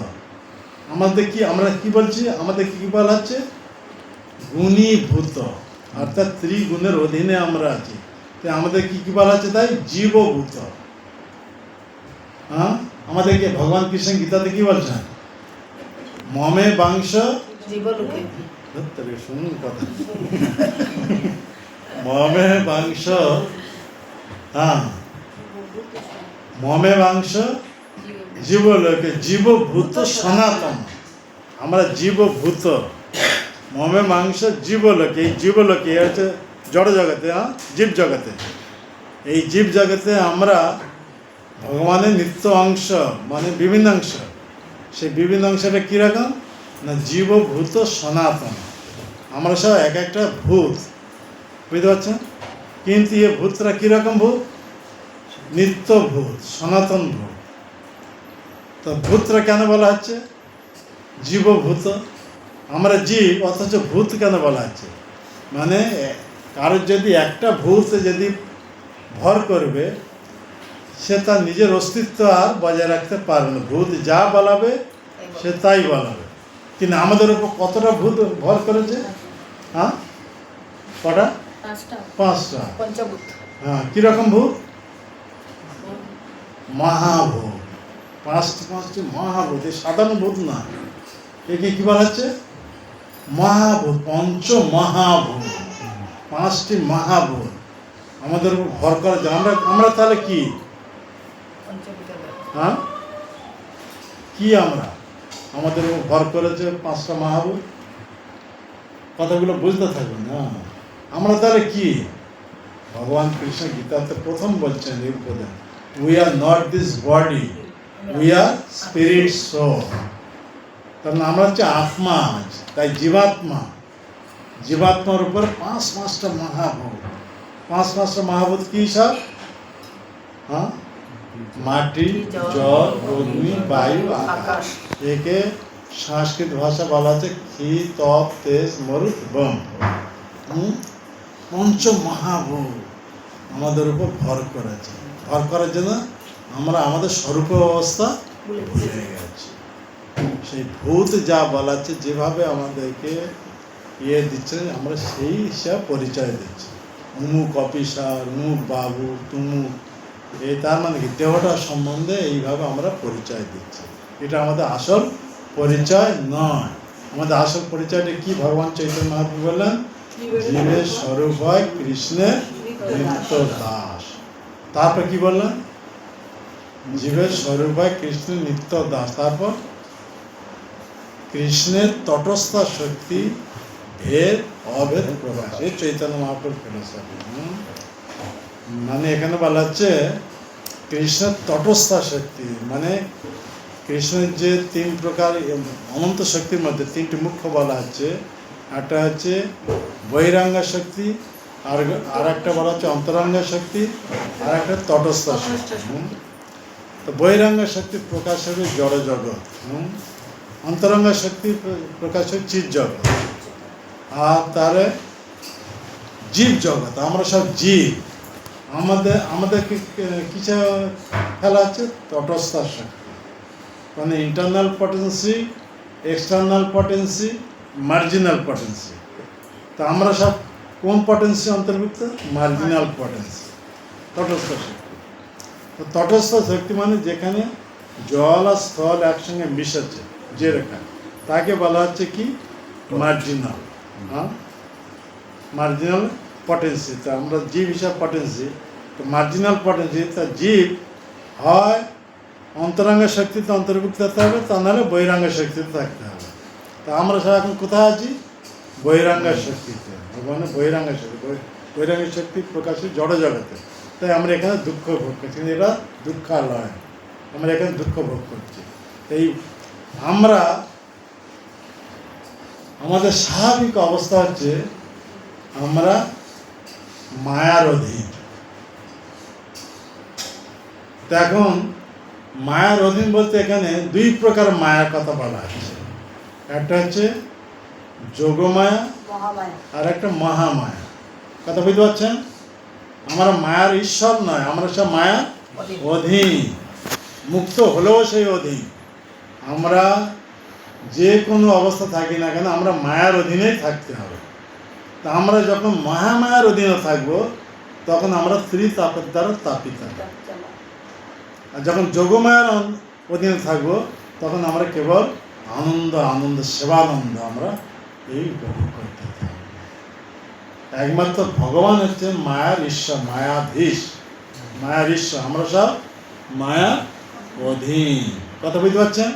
আমরা কি বলছি? আমাদের কি বলা হচ্ছে? গুণীভূত, অর্থাৎ ত্রিগুণের অধীনে আমরা আছি। তাই আমাদের কি বলা হচ্ছে? তাই জীবভূত। হ্যাঁ, আমাদেরকে ভগবান কৃষ্ণ গীতাতে কি বলছেন? মমে বাংশ শুনুন কথা। মমে বাংশ, হ্যাঁ, মমে বাংশ জীবলোকে, জীবভূত সনাতন। আমরা জীবভূত, মমে মাংস জীবলোকে। এই জীবলোকে হচ্ছে জড় জগতে, হ্যাঁ, জীব জগতে। এই জীব জগতে আমরা ভগবানের নিত্য অংশ, মানে বিভিন্ন অংশ। সেই বিভিন্ন অংশটা কীরকম না? জীবভূত সনাতন। আমরা সব এক একটা ভূত, বুঝতে পারছেন? কিন্তু এ ভূতরা কীরকম ভূত? নিত্য ভূত, সনাতন ভূত। তো ভূতরা কেন বলা হচ্ছে জীবভূত? আমরা জীব, অথচ ভূত কেন বলা হচ্ছে? মানে কারোর যদি একটা ভূত যদি ভর করবে, সে তার নিজের অস্তিত্ব আর বজায় রাখতে পারবে না। ভূত যা বলাবে সে তাই বলাবে। কিন্তু আমাদের উপর কতটা ভূত ভর করেছে? হ্যাঁ, কটা? 5টা। হ্যাঁ, কীরকম ভূত? মহাভূত। 5টি মহাভূত। এই সাধারণ ভূত না, একে কি বলা হচ্ছে? মহাভূত, পঞ্চ মহাভূত। 5টি মহাভূত আমাদের উপর ভর করে। আমরা তাহলে কি? হ্যাঁ, কি আমরা? আমাদের উপর ভর করেছে 5টা মহাভূত। কথাগুলো বুঝতে থাকবেন। হ্যাঁ, আমরা তাহলে কি? ভগবান কৃষ্ণ গীতাতে প্রথম বলছেন এই উপদেশ, we are not this body, we are spirit soul. কারণ আমরা হচ্ছে আত্মা। তাই জীবাত্মা, জীবাত্মার উপর 5টা মহাভূত। 5টা মহাভূত কি সব? হ্যাঁ, মাটি, জল, অগ্নি, বায়ু, আকাশ। আকাশ। একে সংস্কৃত ভাষা বলা হচ্ছে ক্ষি, তপ, তেজ, মরুত, বম। পঞ্চ মহাভূত আমাদের উপর ভর করেছে। ভর করার জন্য আমরা আমাদের স্বরূপ অবস্থা ভুলে গেছি। সেই ভূত যা বলাচ্ছে, যেভাবে আমাদেরকে দিচ্ছে, আমরা সেই হিসাব পরিচয় দিচ্ছি। অমুক অফিসার, অমুক বাবু, তুমুক, তার মানে কি দেহটা সম্বন্ধে এইভাবে আমরা পরিচয় দিচ্ছি। এটা আমাদের আসল পরিচয় নয়। আমাদের আসল পরিচয়টা কি? ভগবান চৈতন্য মহাপ্রভু বললেন, জীবের স্বরূপ হয় কৃষ্ণের নিত্য দাস। তারপর কি বললেন? জীবের স্বরূপ হয় কৃষ্ণের নিত্য দাস। তারপর কৃষ্ণের তটস্থ শক্তি ভেদ অভেদ প্রকাশ। এই চৈতন্য মহাপ্রভুর ফিলোসফি। মানে এখানে বলা হচ্ছে কৃষ্ণের তটস্থ শক্তি, মানে কৃষ্ণের যে তিন প্রকার অনন্ত শক্তির মধ্যে তিনটি মুখ্য বলা হচ্ছে। একটা হচ্ছে বহিরাঙ্গ শক্তি, আর একটা বলা হচ্ছে অন্তরাঙ্গ শক্তি, আর একটা তটস্থ শক্তি। তো বহিরাঙ্গ শক্তি প্রকাশ হবে জড় জগৎ, অন্তরঙ্গ শক্তি প্রকাশ হবে চিৎ জগৎ, আর তারে জীব জগৎ। আমরা সব জীব। আমাদেরকে কিছু খেলা আছে তটস্থ শক্তি, মানে internal potency, external potency, marginal potency. তো আমরা সব কোন পটেন্সি অন্তর্ভুক্ত? মার্জিনাল পটেন্সি, তটস্থ শক্তি। তো তটস্থ শক্তি মানে যেখানে জল আর স্থল একসঙ্গে মিশেছে, যে রেখা, তাকে বলা হচ্ছে কি? মার্জিনাল। Marginal potency. তো আমরা জীব হিসাব পটেন্সি, তো মার্জিনাল পটেন্সি। তা জীব হয় অন্তরাঙ্গ শক্তিতে অন্তর্ভুক্ত থাকতে হবে, তা নাহলে বহিরাঙ্গ শক্তিতে থাকতে হবে। তা আমরা সব এখন কোথায় আছি? বহিরাঙ্গ শক্তিতে। মানে বহিরাঙ্গ শক্তি, বহিরাঙ্গ শক্তি প্রকাশিত জড় জগতে। তাই আমরা এখানে দুঃখ ভোগ করছি, কিন্তু এটা দুঃখালয়। আমরা এখানে দুঃখ ভোগ করছি। এই আমরা আমাদের স্বাভাবিক অবস্থা হচ্ছে আমরা মায়ার অধীন। এখন মায়ার অধীন বলতে এখানে দুই প্রকার মায়ার কথা বলা হচ্ছে। একটা হচ্ছে যোগমায়া, আর একটা মহামায়া। কথা বুঝতে পারছেন? আমরা মায়ার ঈশ্বর নয়, আমরা সব মায়া অধীন। মুক্ত হলেও সেই অধীন। আমরা যে কোনো অবস্থা থাকি না কেন, আমরা মায়ার অধীনেই থাকতে হবে। তা আমরা যখন মহামায়ার অধীনে থাকবো, তখন আমরা ত্রিতাপের দ্বারা তাপিত। আর যখন যোগমায়ার অধীনে থাকবো, তখন আমরা কেবল আনন্দ, আনন্দ, সেবানন্দ আমরা এই উপভোগ করতে থাকবো। একমাত্র ভগবান হচ্ছে মায়ার ঈশ্বর, মায়াধীশ, মায়ার ঈশ্বর। আমরা সব মায়ার অধীন। কথা বুঝতে পারছেন?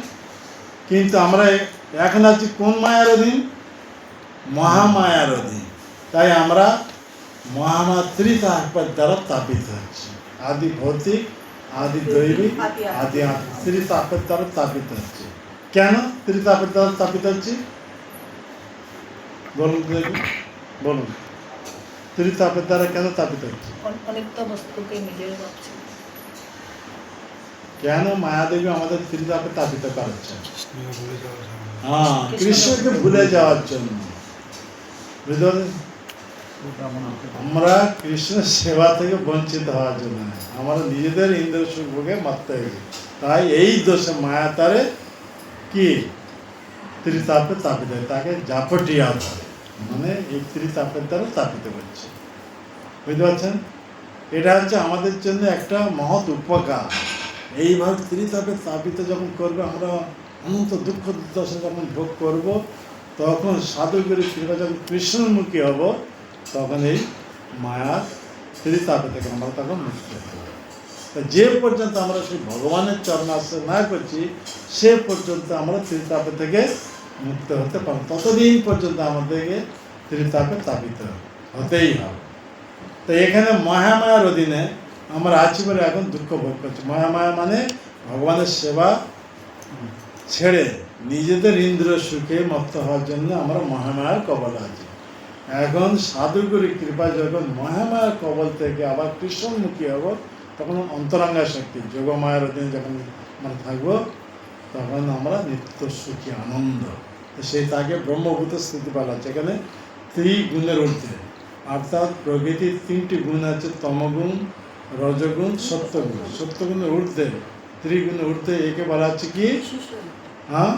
কিন্তু আমরা এখন আছি কোন মায়ার অধীন? মহামায়ার অধীন। তাই আমরা মহামায়া ত্রিতাপের দ্বারা তাপিত হচ্ছি। আদি ভৌতিক, আদি দৈবিক, আদি আত্মিক, ত্রিতাপের দ্বারা তাপিত হচ্ছে। কেন ত্রিতাপের দ্বারা তাপিত হচ্ছি? বলুন দেখি, বলুন। ত্রিতাপের দ্বারা কেন তাপিত হচ্ছে? অনেকটা বস্তুকে নিজের ভাবছি। কেন মায়াদেবী আমাদের ত্রিতাপে তাপিত করাচ্ছে? হ্যাঁ, কৃষ্ণকে ভুলে যাওয়ার জন্য। আমরা কৃষ্ণের সেবা থেকে বঞ্চিত হওয়ার জন্য, আমরা নিজেদের ইন্দ্র সুখ ভোগে মত্ত হয়ে গেছি। তাই এই দোষে মায়া তারে কি ত্রিতাপে তাপিত হয়, তাকে জাপটিয়া ধরে, মানে এই ত্রিতাপের দ্বারা তাপিত করছে। বুঝতে পারছেন? এটা হচ্ছে আমাদের জন্য একটা মহৎ উপকার। এইভাবে ত্রিতাপে তাপিত যখন করবে, আমরা অনন্ত দুঃখ দুর্দশা যখন ভোগ করব, তখন সাধুগুরু কৃপা যখন কৃষ্ণমুখী হব, তখন এই মায়ার ত্রিতাপে থেকে আমরা তখন মুক্ত হব। যে পর্যন্ত আমরা সেই ভগবানের চরণে আশ্রয় না করছি, সে পর্যন্ত আমরা ত্রিতাপে থেকে মুক্ত হতে পারব। ততদিন পর্যন্ত আমাদেরকে ত্রিতাপে তাপিত হতেই হবে। তো এখানে মহামায়ার অধীনে আমরা আছি বলে এখন দুঃখ ভোগ করছি। মহামায়া মানে ভগবানের সেবা ছেড়ে নিজেদের ইন্দ্র সুখে মত্ত হওয়ার জন্য আমরা মহামায়ার কবল আছি। এখন সাধুগুরু কৃপা যখন মহামায়ার কবল থেকে আবার কৃষ্ণমুখী হব, তখন অন্তরঙ্গা শক্তি যোগমায়ার অধীনে যখন আমরা থাকবো তখন আমরা নিত্য সুখী আনন্দ। তো সেই তাকে ব্রহ্মভূত স্থিতি বলা হচ্ছে। এখানে ত্রিগুণের ঊর্ধ্বে, অর্থাৎ প্রকৃতির তিনটি গুণ আছে, তমগুণ, রজগুণ, সত্যগুণ। সত্যগুণের ঊর্ধ্বে, ত্রিগুণের ঊর্ধ্বে একে বলা হচ্ছে কি? হ্যাঁ,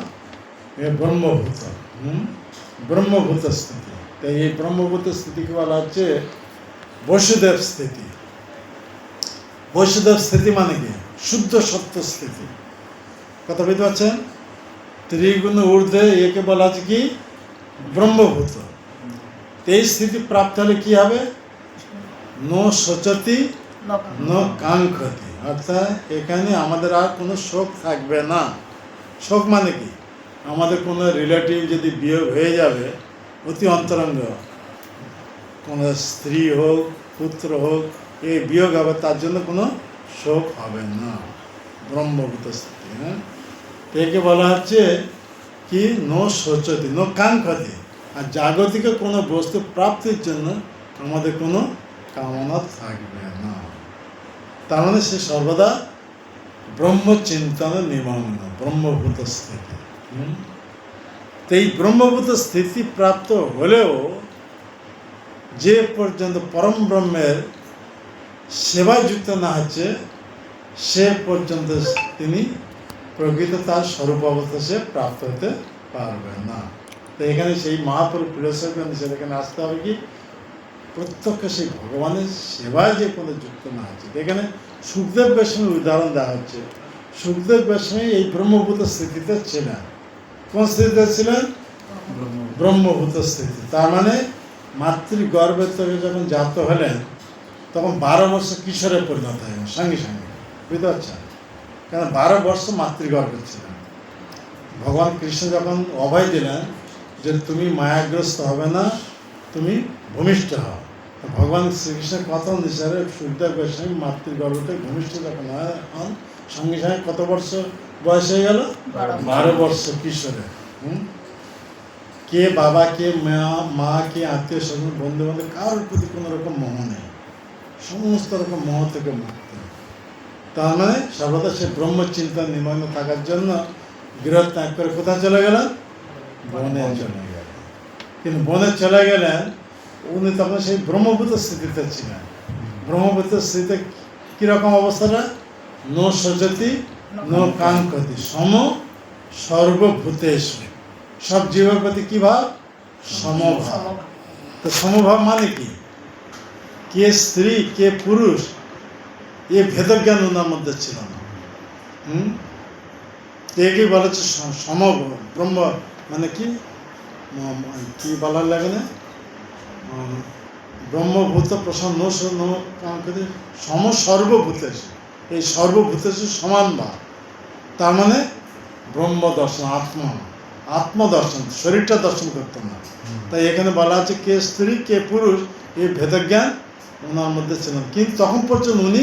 এ ব্রহ্মভূত। ব্রহ্মভূত স্থিতি। তাই এই ব্রহ্মভূত স্থিতিকে বলা হচ্ছে বসুদেব স্থিতি। বসুদেব স্থিতি মানে কি? শুদ্ধ সত্য স্থিতি। কথা বুঝতে পারছেন? ত্রিগুণ ঊর্ধ্বে একে বলা হচ্ছে কি? ব্রহ্মভূত। এই স্থিতি প্রাপ্ত হলে কি হবে? নো শোচতি নো কাঙ্ক্ষতি, অর্থাৎ এখানে আমাদের আর কোনো শোক থাকবে না। শোক মানে কি? আমাদের কোনো রিলেটিভ যদি বিয়োগ হয়ে যাবে, অতি অন্তরঙ্গ কোনো স্ত্রী হোক, পুত্র হোক, এই বিয়োগ হবে, তার জন্য কোনো শোক হবে না। ব্রহ্মভূত স্থিতি। হ্যাঁ, একে বলা হচ্ছে কি? No শোচতি no কাঙ্ক্ষতি। আর জাগতিক কোনো বস্তু প্রাপ্তির জন্য আমাদের কোনো কামনা থাকবে না। তার মানে সে সর্বদা ব্রহ্মচিন্তনে নিমগ্ন, ব্রহ্মভূত স্থিতি। তো এই ব্রহ্মভূত স্থিতি প্রাপ্ত হলেও যে পর্যন্ত পরম ব্রহ্মের সেবায় যুক্ত না হচ্ছে, সে পর্যন্ত তিনি প্রকৃত তার স্বরূপ অবস্থা সে প্রাপ্ত হতে পারবে না। তো এখানে সেই মহাপুরুষ ফিলোসফি অনুসারে এখানে আসতে হবে কি? প্রত্যক্ষ সেই ভগবানের সেবায় যে কোনো যুক্ত না হচ্ছে। এখানে সুখদেব গোস্বামীর উদাহরণ দেওয়া হচ্ছে। সুখদেব গোস্বামী এই ব্রহ্মভূত স্থিতিতে ছিলেন। কোন স্থিতিতে ছিলেন? ব্রহ্মভূত স্থিতি। তার মানে মাতৃগর্ভের থেকে যখন জাত হলেন তখন 12 বর্ষ কিশোরে পরিণত হলেন সঙ্গে সঙ্গে। বুঝতে পারছেন? কারণ 12 বর্ষ মাতৃগর্ভে ছিলেন। ভগবান কৃষ্ণ যখন অভয় দিলেন যে তুমি মায়াগ্রস্ত হবে না, তুমি ভূমিষ্ঠ হও, ভগবান শ্রীকৃষ্ণের কথা অনুসারে সুখদেব গোস্বামী মাতৃগর্ভতে ভূমিষ্ঠ যখন হন, সঙ্গে সঙ্গে কত বর্ষ বয়স হয়ে গেল? 12 বর্ষ কিশোরে। কে বাবা, কে মা, কে আত্মীয় স্বজন, বন্ধু বান্ধব, কারোর প্রতি কোনো রকম মোহ নেই, সমস্ত রকম মোহ থেকে মুক্ত। তার মানে সর্বদা সে ব্রহ্মচিন্তা নিমগ্ন থাকার জন্য গৃহ ত্যাগ করে কোথায় চলে গেলেন? বনে চলে গেলেন। কিন্তু বনে চলে গেলেন, উনি তখন সেই ব্রহ্মভূত স্থিতিতে ছিলেন। ব্রহ্মভূত স্থিতিতে কীরকম অবস্থাটা? নো শোচতি নো কাঙ্ক্ষতি, সম সর্বভূতেষু। সব জীবের প্রতি কী ভাব? সমভাব। তো সমভাব মানে কি? কে স্ত্রী, কে পুরুষ, এ ভেদজ্ঞান ওনার মধ্যে ছিল না। একেই বলা হচ্ছে ব্রহ্ম মানে কি? কি বলার লাগে না? ব্রহ্মভূত প্রসন্ন সম সর্বভূতেষু। এই সর্বভূতেষু সমান ভাব। তার মানে ব্রহ্ম দর্শন, আত্মদর্শন, শরীরটা দর্শন করতে না। তাই এখানে বলা আছে কে স্ত্রী, কে পুরুষ, এই ভেদজ্ঞান ওনার মধ্যে ছিলেন, কিন্তু তখন পর্যন্ত উনি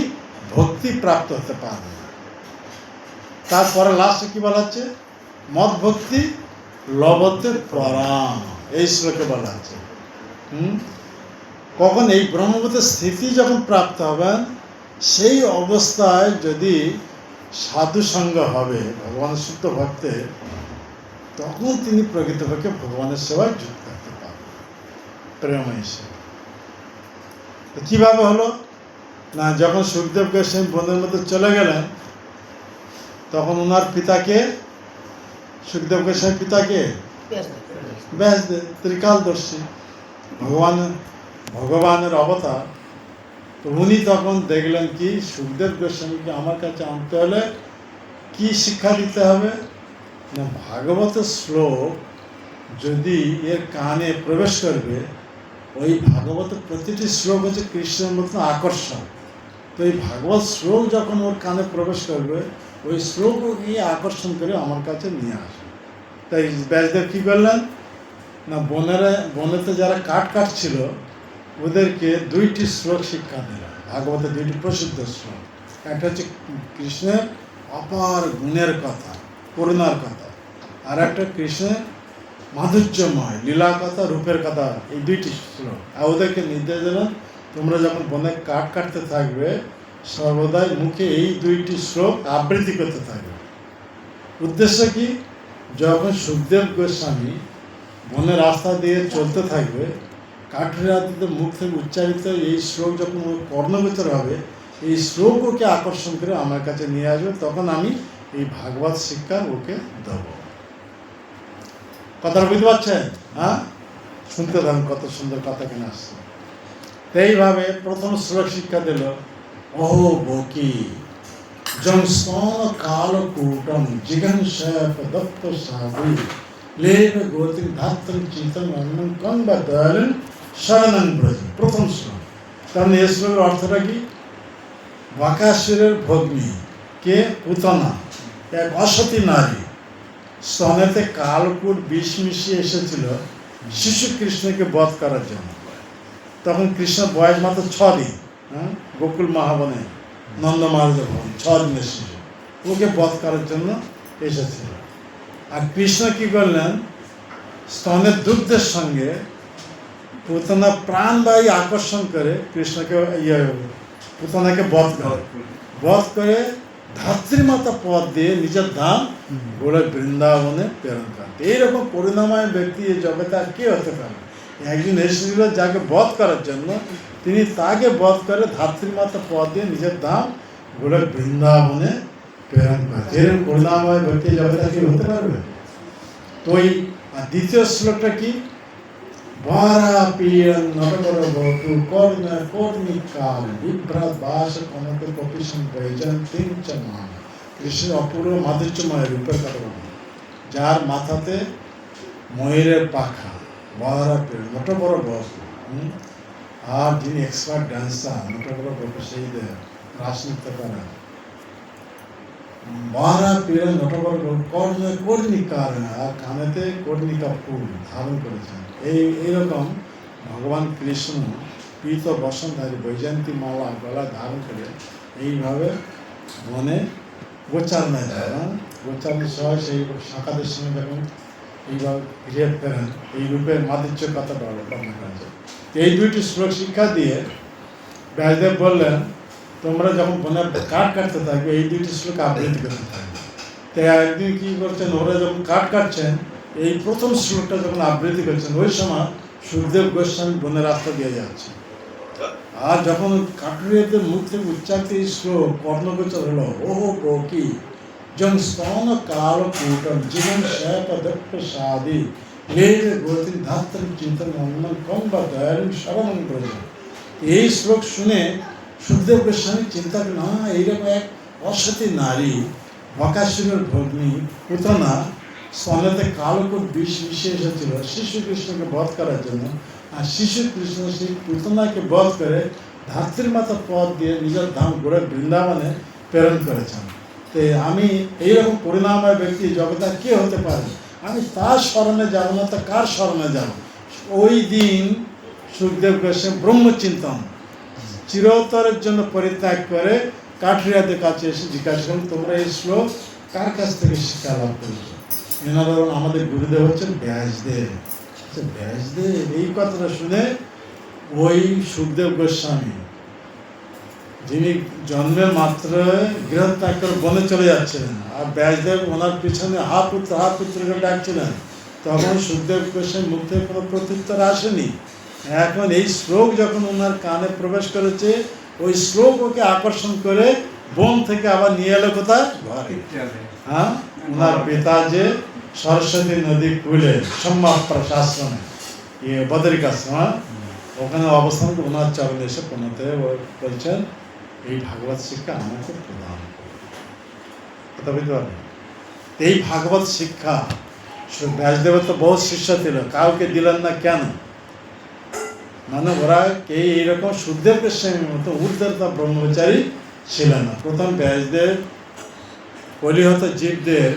ভক্তি প্রাপ্ত হতে পারেন না। তারপরে লাস্টে কি বলা হচ্ছে? মদ ভক্তি লবতে পরাম, এই শ্লোকে বলা আছে। কখন? এই ব্রহ্মভূত স্থিতি যখন প্রাপ্ত হবেন, সেই অবস্থায় যদি সাধু সঙ্গ হবে ভগবানের শুদ্ধ ভক্তে, তখন তিনি প্রকৃতপক্ষে ভগবানের সেবায় যুক্ত থাকতে পারবেন, প্রেমময় সেবা। কীভাবে হলো না? যখন সুখদেব গোস্বামী বনের মধ্যে চলে গেলেন, তখন ওনার পিতাকে, সুখদেব গোস্বামী পিতাকে ব্যাসদেব, ত্রিকালদর্শী, ভগবানের অবতার। তো উনি তখন দেখলেন কি, সুখদেব গোস্বামীকে আমার কাছে আনতে হলে কি শিক্ষা দিতে হবে না? ভাগবতের শ্লোক যদি এর কানে প্রবেশ করবে, ওই ভাগবতের প্রতিটি শ্লোক হচ্ছে কৃষ্ণের মতো আকর্ষণ। তো এই ভাগবত শ্লোক যখন ওর কানে প্রবেশ করবে, ওই শ্লোকও গিয়ে আকর্ষণ করে আমার কাছে নিয়ে আসবে। তাই ব্যাসদেব কী করলেন না, বনেতে যারা কাঠ কাটছিল ওদেরকে 2টি শ্লোক শিক্ষা দিলেন, ভাগবতের 2টি প্রসিদ্ধ শ্লোক। একটা হচ্ছে কৃষ্ণের অপার গুণের কথা, করুণার কথা, আর একটা কৃষ্ণের মাধুর্যময় লীলা কথা, রূপের কথা, এই 2টি শ্লোক। আর ওদেরকে নির্দেশ দিলেন, তোমরা যখন বনে কাঠ কাটতে থাকবে, সর্বদাই মুখে এই দুইটি শ্লোক আবৃত্তি করতে থাকবে। উদ্দেশ্য কি? যখন সুখদেব গোস্বামী বনের রাস্তা দিয়ে চলতে থাকবে, কাঠুরিয়াদের মুখ থেকে উচ্চারিত এই শ্লোক যখন ওর কর্ণগোচর হবে, এই শ্লোক ওকে আকর্ষণ করে আমার কাছে নিয়ে আসবে, তখন আমি এই ভাগবত শিক্ষা ওকে দেব। কথাটা বুঝতে পারছেন? হ্যাঁ, শুনতে থাকুন, কত সুন্দর কথা কিনে আসছে। এইভাবে প্রথম শ্লোক শিক্ষা দিল, অহো বকি জং স্তন কালকূটম জিঘাংসপ দত্ত সাধু লেব গৌতিক ধাত্র চিন্তন অন্নম কঙ্বা দয়ালন শরণং ব্রজ। প্রথম শ্লোক। কারণ এই শ্লোকের অর্থটা কি? বাকাসুরের ভগ্নী কে? পুতনা, এক অসতী নারী, স্তনেতে কালকূট বিষ মিশিয়ে এসেছিল শিশু কৃষ্ণকে বধ করার জন্য। তখন কৃষ্ণ বয়স মাত্র 6 দিন, হ্যাঁ, গোকুল মহাবনে নন্দ মহারাজের ভবন, 6 দিনের শিশু, ওকে বধ করার জন্য এসেছিল। আর কৃষ্ণ কি করলেন? স্তনের দুগ্ধের সঙ্গে পুতনা প্রাণবায়ী আকর্ষণ করে কৃষ্ণকে পুতনাকে বধ করে ধাত্রীমাতা পদ দিয়ে নিজের ধাম গোড়ে বৃন্দাবনে প্রেরণ করেন। এইরকম করুণাময় ব্যক্তি এই জগতে আর কে হতে পারে? একজন এসেছিল যাকে বধ করার জন্য, তিনি তাকে বধ করে ধাত্রীমাতা পদ দিয়ে নিজের ধাম গোড়ে বৃন্দাবনে প্রেরণ করেন। এরকম করুণাময় ব্যক্তি জগতে আর কে হতে পারবে? তো এই দ্বিতীয় শ্লোকটা কি? বারা পীড়ন নটবর বটু কর্ণ কর্ণিকাল বিভ্রাট বাস কনক কপিসন বৈজন তিনচমান। কৃষ্ণের অপূর্ব মাধুর্যময় রূপের কথা বলুন, যার মাথাতে ময়ূরের পাখা, বারা পীড়ন নটবর বটু, আর যিনি এক্সপার্ট ডান্সার, নটবর বটু সেই রাসনৃত্য করেন। বারা পীড়ন নটবর কর্ণ কর্ণিকার, আর কানেতে কর্ণিকা ফুল ধারণ করেছেন। এইরকম ভগবান কৃষ্ণ পীত বসনধারী বৈজয়ন্তী মালা গলা ধারণ করে এইভাবে বনে গোচারণায় যায়। গোচারণের সময় সেই শাখাদের সঙ্গে যখন এইভাবে ফিরে ফেরেন, এই রূপের মাধুর্য কথা বর্ণনা করা যায়। এই দুইটি শ্লোক শিক্ষা দিয়ে ব্যাসদেব বললেন, তোমরা যখন বনে কাঠ কাটতে থাকবে এই দুইটি শ্লোক আবৃত্তি করতে থাকবে। তাই একদিন কী করছেন, ওরা যখন কাঠ কাটছেন, এই প্রথম শ্লোকটা যখন আবৃত্তি করছেন, ওই সময় সুখদেব গোস্বামী বনের রাস্তা দিয়ে যাচ্ছে। আর যখন কাঠুরিয়াদের মুখ থেকে উচ্চারিত এই শ্লোক কর্ণগোচর হলো, ওহো বকি জং স্তন কালকূটম জীবন শ্যাপ দক্ষ সাদি লেব গৌতিক ধাত্র চিন্তন অন্নম কম্বা দয়ালু শরণং ব্রজ। এই শ্লোক শুনে সুখদেব গোস্বামী চিন্তা করেন, না, এইরকম এক অসতী নারী, বকাসুরের ভগ্নী পুতনা, স্তনেতে কালকূট বিষ মিশিয়ে এসেছিল শিশু কৃষ্ণকে বধ করার জন্য, আর শিশু কৃষ্ণ সেই পুতনাকে বধ করে ধাত্রীমাতা পদ দিয়ে নিজের ধাম গোড়ে বৃন্দাবনে প্রেরণ করেছেন। তো আমি এইরকম করুণাময় ব্যক্তি জগতে কে হতে পারে? আমি তার স্মরণে যাব না তো কার স্মরণে যাব? ওই দিন সুখদেব গোস্বামী ব্রহ্মচিন্তন চিরতরের জন্য পরিত্যাগ করে কাঠুরিয়াদের কাছে এসে জিজ্ঞাসা করেন, তোমরা এই শ্লোক কার কাছ থেকে শিক্ষা লাভ করেছো? এনারা আমাদের গুরুদেব হচ্ছেন ব্যাসদেব। ব্যাসদেব এই কথাটা শুনে ওই সুখদেব গোস্বামী, যিনি জন্মের মাত্র গৃহত্যাগ করে বনে চলে যাচ্ছিলেন, আর ব্যাসদেব ওনার পিছনে হা পুত্রকে ডাকছিলেন, তখন সুখদেব গোস্বামী মুখ থেকে কোনো প্রত্যুত্তর আসেনি। এখন এই শ্লোক যখন ওনার কানে প্রবেশ করেছে, ওই শ্লোক ওকে আকর্ষণ করে বন থেকে আবার নিয়ে এলো কোথায়? ঘরে। হ্যাঁ, ওনার পিতা যে সরস্বতী নদী কূলে সম্মাপ্রাশ্রমে, বদরিকাশ্রম, ওখানে অবস্থান করে ওনার চরণে এসে পৌঁছতে বলছেন, এই ভাগবত শিক্ষা আমাকে প্রদান করুন। কথা বুঝতে পারবেন? এই ভাগবত শিক্ষা ব্যাসদেবের তো বহু শিষ্য ছিল, কাউকে দিলেন না কেন? মানে ওরা কে এইরকম সুখদেব গোস্বামীর মতো ঊর্ধ্বতা ব্রহ্মচারী ছিলেন না। প্রথম ব্যাসদেব কলিহত জীবদের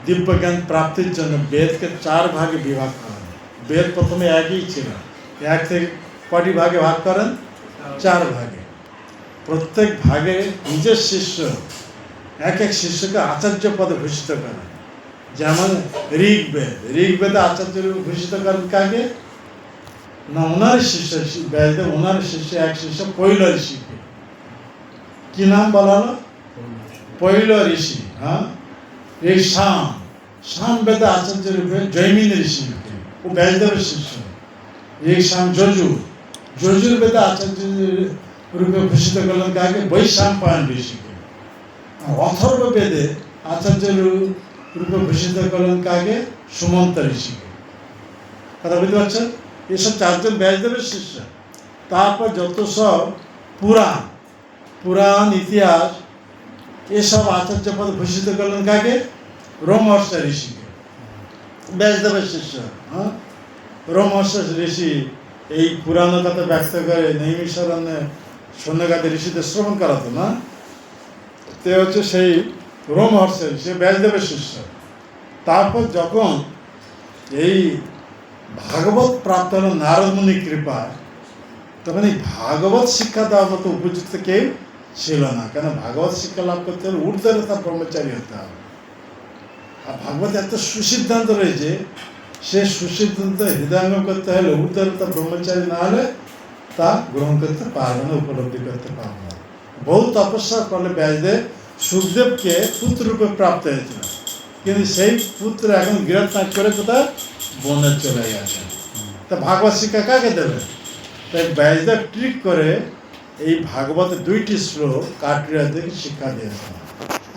দিব্যজ্ঞান প্রাপ্তির জন্য বেদকে 4 ভাগে বিভাগ করেন। বেদ প্রথমে একই ছিল, এক থেকে কটি ভাগে ভাগ করেন? 4 ভাগে। প্রত্যেক ভাগে নিজের শিষ্য এক এক শিষ্যকে আচার্য পদে ভূষিত করেন। যেমন ঋগ্বেদে আচার্য ভূষিত করেন কাকে? না, ওনার শিষ্য ব্যাসদেব, ওনার শিষ্য এক শিষ্য কৈল ঋষিকে। কি নাম বলা হলো? পৈল ঋষি। হ্যাঁ, এই শাম বেদে আচার্য রূপে জৈমিন ঋষি রূপে, ও ব্যাসদেবের শিষ্য। এই শাম যজুর বেদে আচার্য রূপে ভূষিত করলেন কাকে? বৈশাম্পায়ন ঋষিকে। অথর্ব বেদে আচার্য রূপে ভূষিত করলেন কাকে? সুমন্ত ঋষিকে। কথা বুঝতে পারছেন? এসব চারজন ব্যাসদেবের শিষ্য। তারপর যত সব পুরাণ ইতিহাস এসব আচার্য পদ ভূষিত করলেন কাকে? রোমহর্ষ ঋষিকে, ব্যাসদেবের শিষ্য। হ্যাঁ, রোমহর্ষ ঋষি এই পুরাণ কথা ব্যক্ত করে নৈমিষারণ্যে সন্ন্যাগাতে ঋষিদের শ্রবণ করাতো না। তে হচ্ছে সেই রোমহর্ষ ঋষি, ব্যাসদেবের শিষ্য। তারপর যখন এই ভাগবত প্রাপ্ত হল নারদ মুনির কৃপায়, তখন এই ভাগবত শিক্ষা দেওয়ার মতো উপযুক্ত কেউ ছিল না। কেন? ভাগবত শিক্ষা লাভ করতে হলে ঊর্ধ্বরেতা ব্রহ্মচারী হতে হবে। আর ভাগবত এত সুসিদ্ধান্ত রয়েছে, সে সুসিদ্ধান্ত হৃদয়ঙ্গম করতে হলে ঊর্ধ্বরেতা ব্রহ্মচারী না হলে তা গ্রহণ করতে পারবে না, উপলব্ধি করতে পারবে না। বহু তপস্যার ফলে ব্যাসদেব সুখদেবকে পুত্র রূপে প্রাপ্ত হয়েছিল, কিন্তু সেই পুত্র এখন গৃহত্যাগ করে কোথায়? বনে চলে গেছে। তা ভাগবত শিক্ষা কাকে দেবে? তাই ব্যাসদেব ট্রিক করে এই ভাগবতের 2টি শ্লোক কাঠুরিয়াদেরকে শিক্ষা দিয়েছেন।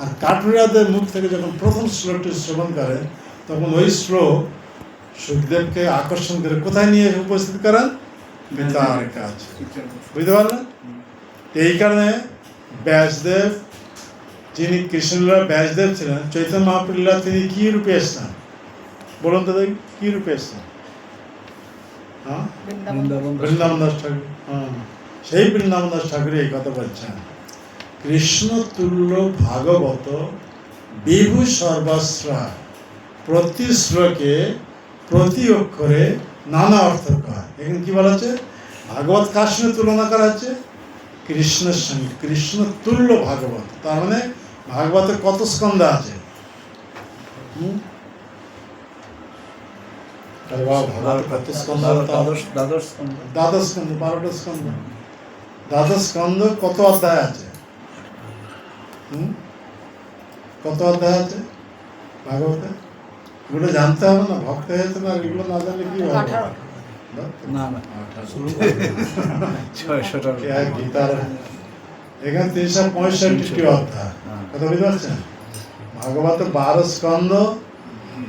আর কাঠুরিয়াদের মুখ থেকে যখন প্রথম শ্লোকটি শ্রবণ করে, তখন ওই শ্লোক সুখদেবকে আকর্ষণ করে কোথায় নিয়ে উপস্থিত করেন? পিতার কাছে। বুঝতে পারলেন? এই কারণে ব্যাসদেব, যিনি কৃষ্ণলীলা ব্যাসদেব ছিলেন, চৈতন্য মহাপ্রভুলীলা তিনি কি রূপে এসছেন? বলুন তো দেখি, কি রূপে এসছেন? হ্যাঁ, বৃন্দাবন দাস ঠাকুর। হ্যাঁ, সেই বৃন্দাবন দাস ঠাকুর এই কথা বলছেন, কৃষ্ণ তুল্য ভাগবত বিভু সর্বাশ্রা, প্রতি শ্লোকে প্রতি অক্ষরে নানা অর্থ কয়। এখানে কি বলা হচ্ছে? ভাগবত কার সঙ্গে তুলনা করা হচ্ছে? কৃষ্ণের সঙ্গে। কৃষ্ণ তুল্য ভাগবত, তার মানে ভাগবতের কত স্কন্ধ আছে? কত স্কন্ধ? দ্বাদশ স্কন্ধ, 12টা স্কন্ধ। দ্বাদশ স্কন্ধ কত অধ্যায় আছে? কত অধ্যায় আছে ভাগবতে? এগুলো জানতে হবে না, ভক্ত হয়েছে না, এগুলো না জানলে কি হবে? গীতার এখানে 365টি অধ্যায়। কথা বুঝতে পারছেন? ভাগবত 12 স্কন্ধ,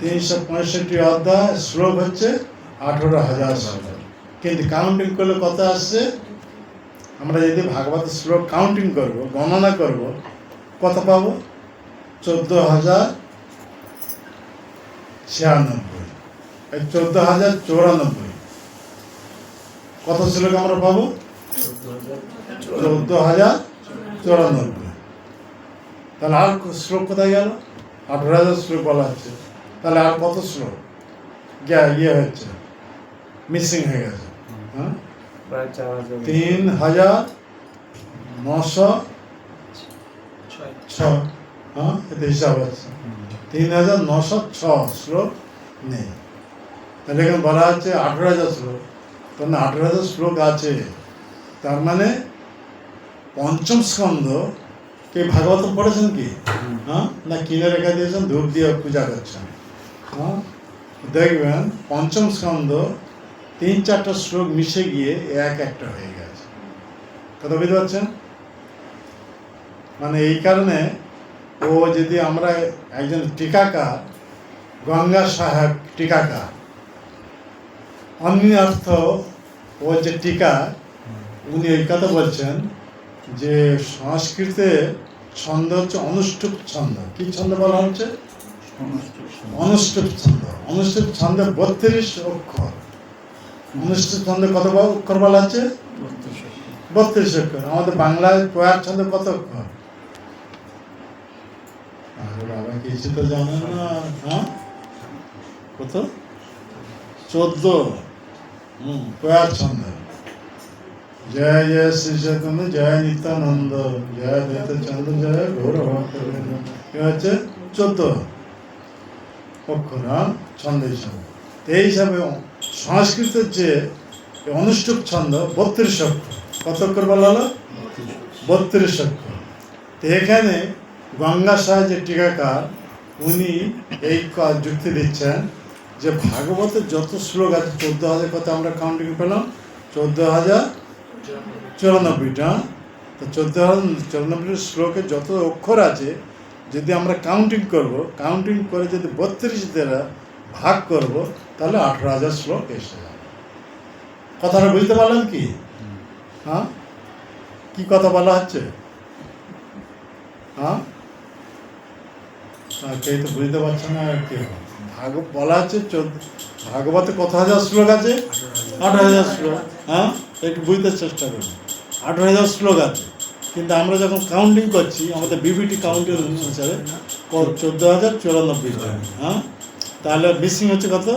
365 অধ্যায়, শ্লোক হচ্ছে 18,000 শ্লোক। কিন্তু কাউন্টিং করলে কত আসছে? আমরা যদি ভাগবতের শ্লোক কাউন্টিং করব, গণনা করব, কত পাবো? 14,096। এই 14,094 কত শ্লোক আমরা পাবো? 14,094। তাহলে আর শ্লোক কোথায় গেল? 18,000 শ্লোক বলা হচ্ছে, তাহলে আর কত শ্লোক ইয়ে হচ্ছে, মিসিং হয়ে গেছে? হ্যাঁ, 3,906। হ্যাঁ, এতে হিসাব হচ্ছে 3,906 শ্লোক নেই। তাহলে এখানে বলা হচ্ছে 18,000 শ্লোক, তাহলে 18,000 শ্লোক আছে। তার মানে পঞ্চম স্কন্ধ কে ভাগবত পড়েছেন কি? হ্যাঁ, না কিনে রেখে দিয়েছেন, ধূপ দিয়ে পূজা করছেন? হ্যাঁ, দেখবেন পঞ্চম স্কন্ধ 3-4টা শ্লোক মিশে গিয়ে একটা হয়ে গেছে। কথা বুঝতে পারছেন? মানে এই কারণে ও যদি আমরা একজন টিকাকার, গঙ্গা সাহেব টিকাকার, অন্য অর্থ ও যে টিকা, উনি এই কথা বলছেন যে সংস্কৃতে ছন্দ হচ্ছে অনুষ্ঠুপ ছন্দ। কি ছন্দ বলা হচ্ছে? অনুষ্ঠুপ ছন্দ। অনুষ্ঠুপ ছন্দে 32 অক্ষর। অনুষ্ঠুপ ছন্দে কত অক্ষর বলা হচ্ছে? 32 অক্ষর। আমাদের বাংলায় প্রয়ার ছন্দে কত অক্ষর? আরে বাবা, কিছু তো জানেন না। হ্যাঁ, কত? 14 প্রয়ার ছন্দ। জয় জয় শ্রী চৈতন্য, জয় নিত্যানন্দ, জয় দ্বৈত চন্দ্র, জয় গৌর ভক্ত। কি হচ্ছে? 14 অক্ষর ছন্দ হিসাবে। এই হিসাবে সংস্কৃতের যে অনুষ্ঠুপ ছন্দ 32 অক্ষর। কত অক্ষর বলা হলো? 32 অক্ষর। তো এখানে গঙ্গাশয় যে টিকাকার উনি এই যুক্তি দিচ্ছেন যে ভাগবতের যত শ্লোক আছে 14,000 কত আমরা কাউন্টিং পেলাম 14,094টা। তো 14,094 শ্লোকে যত অক্ষর আছে যদি আমরা কাউন্টিং করব, কাউন্টিং করে যদি 32 দ্বারা ভাগ করব তাহলে 18,000 শ্লোক এসে যাবে। কথাটা বুঝতে পারলেন কি? হ্যাঁ, কি কথা বলা হচ্ছে? হ্যাঁ, কেউ তো বুঝতে পারছে না। কে বলা হচ্ছে ভাগবতে কত হাজার শ্লোক আছে? 18,000 শ্লোক। হ্যাঁ, একটু বুঝতে চেষ্টা করুন। 18,000 শ্লোক আছে, কিন্তু আমরা যখন কাউন্টিং করছি আমাদের বিবিটি কাউন্টিং অনুসারে 14,094 জন। হ্যাঁ, তাহলে মিসিং হচ্ছে কত?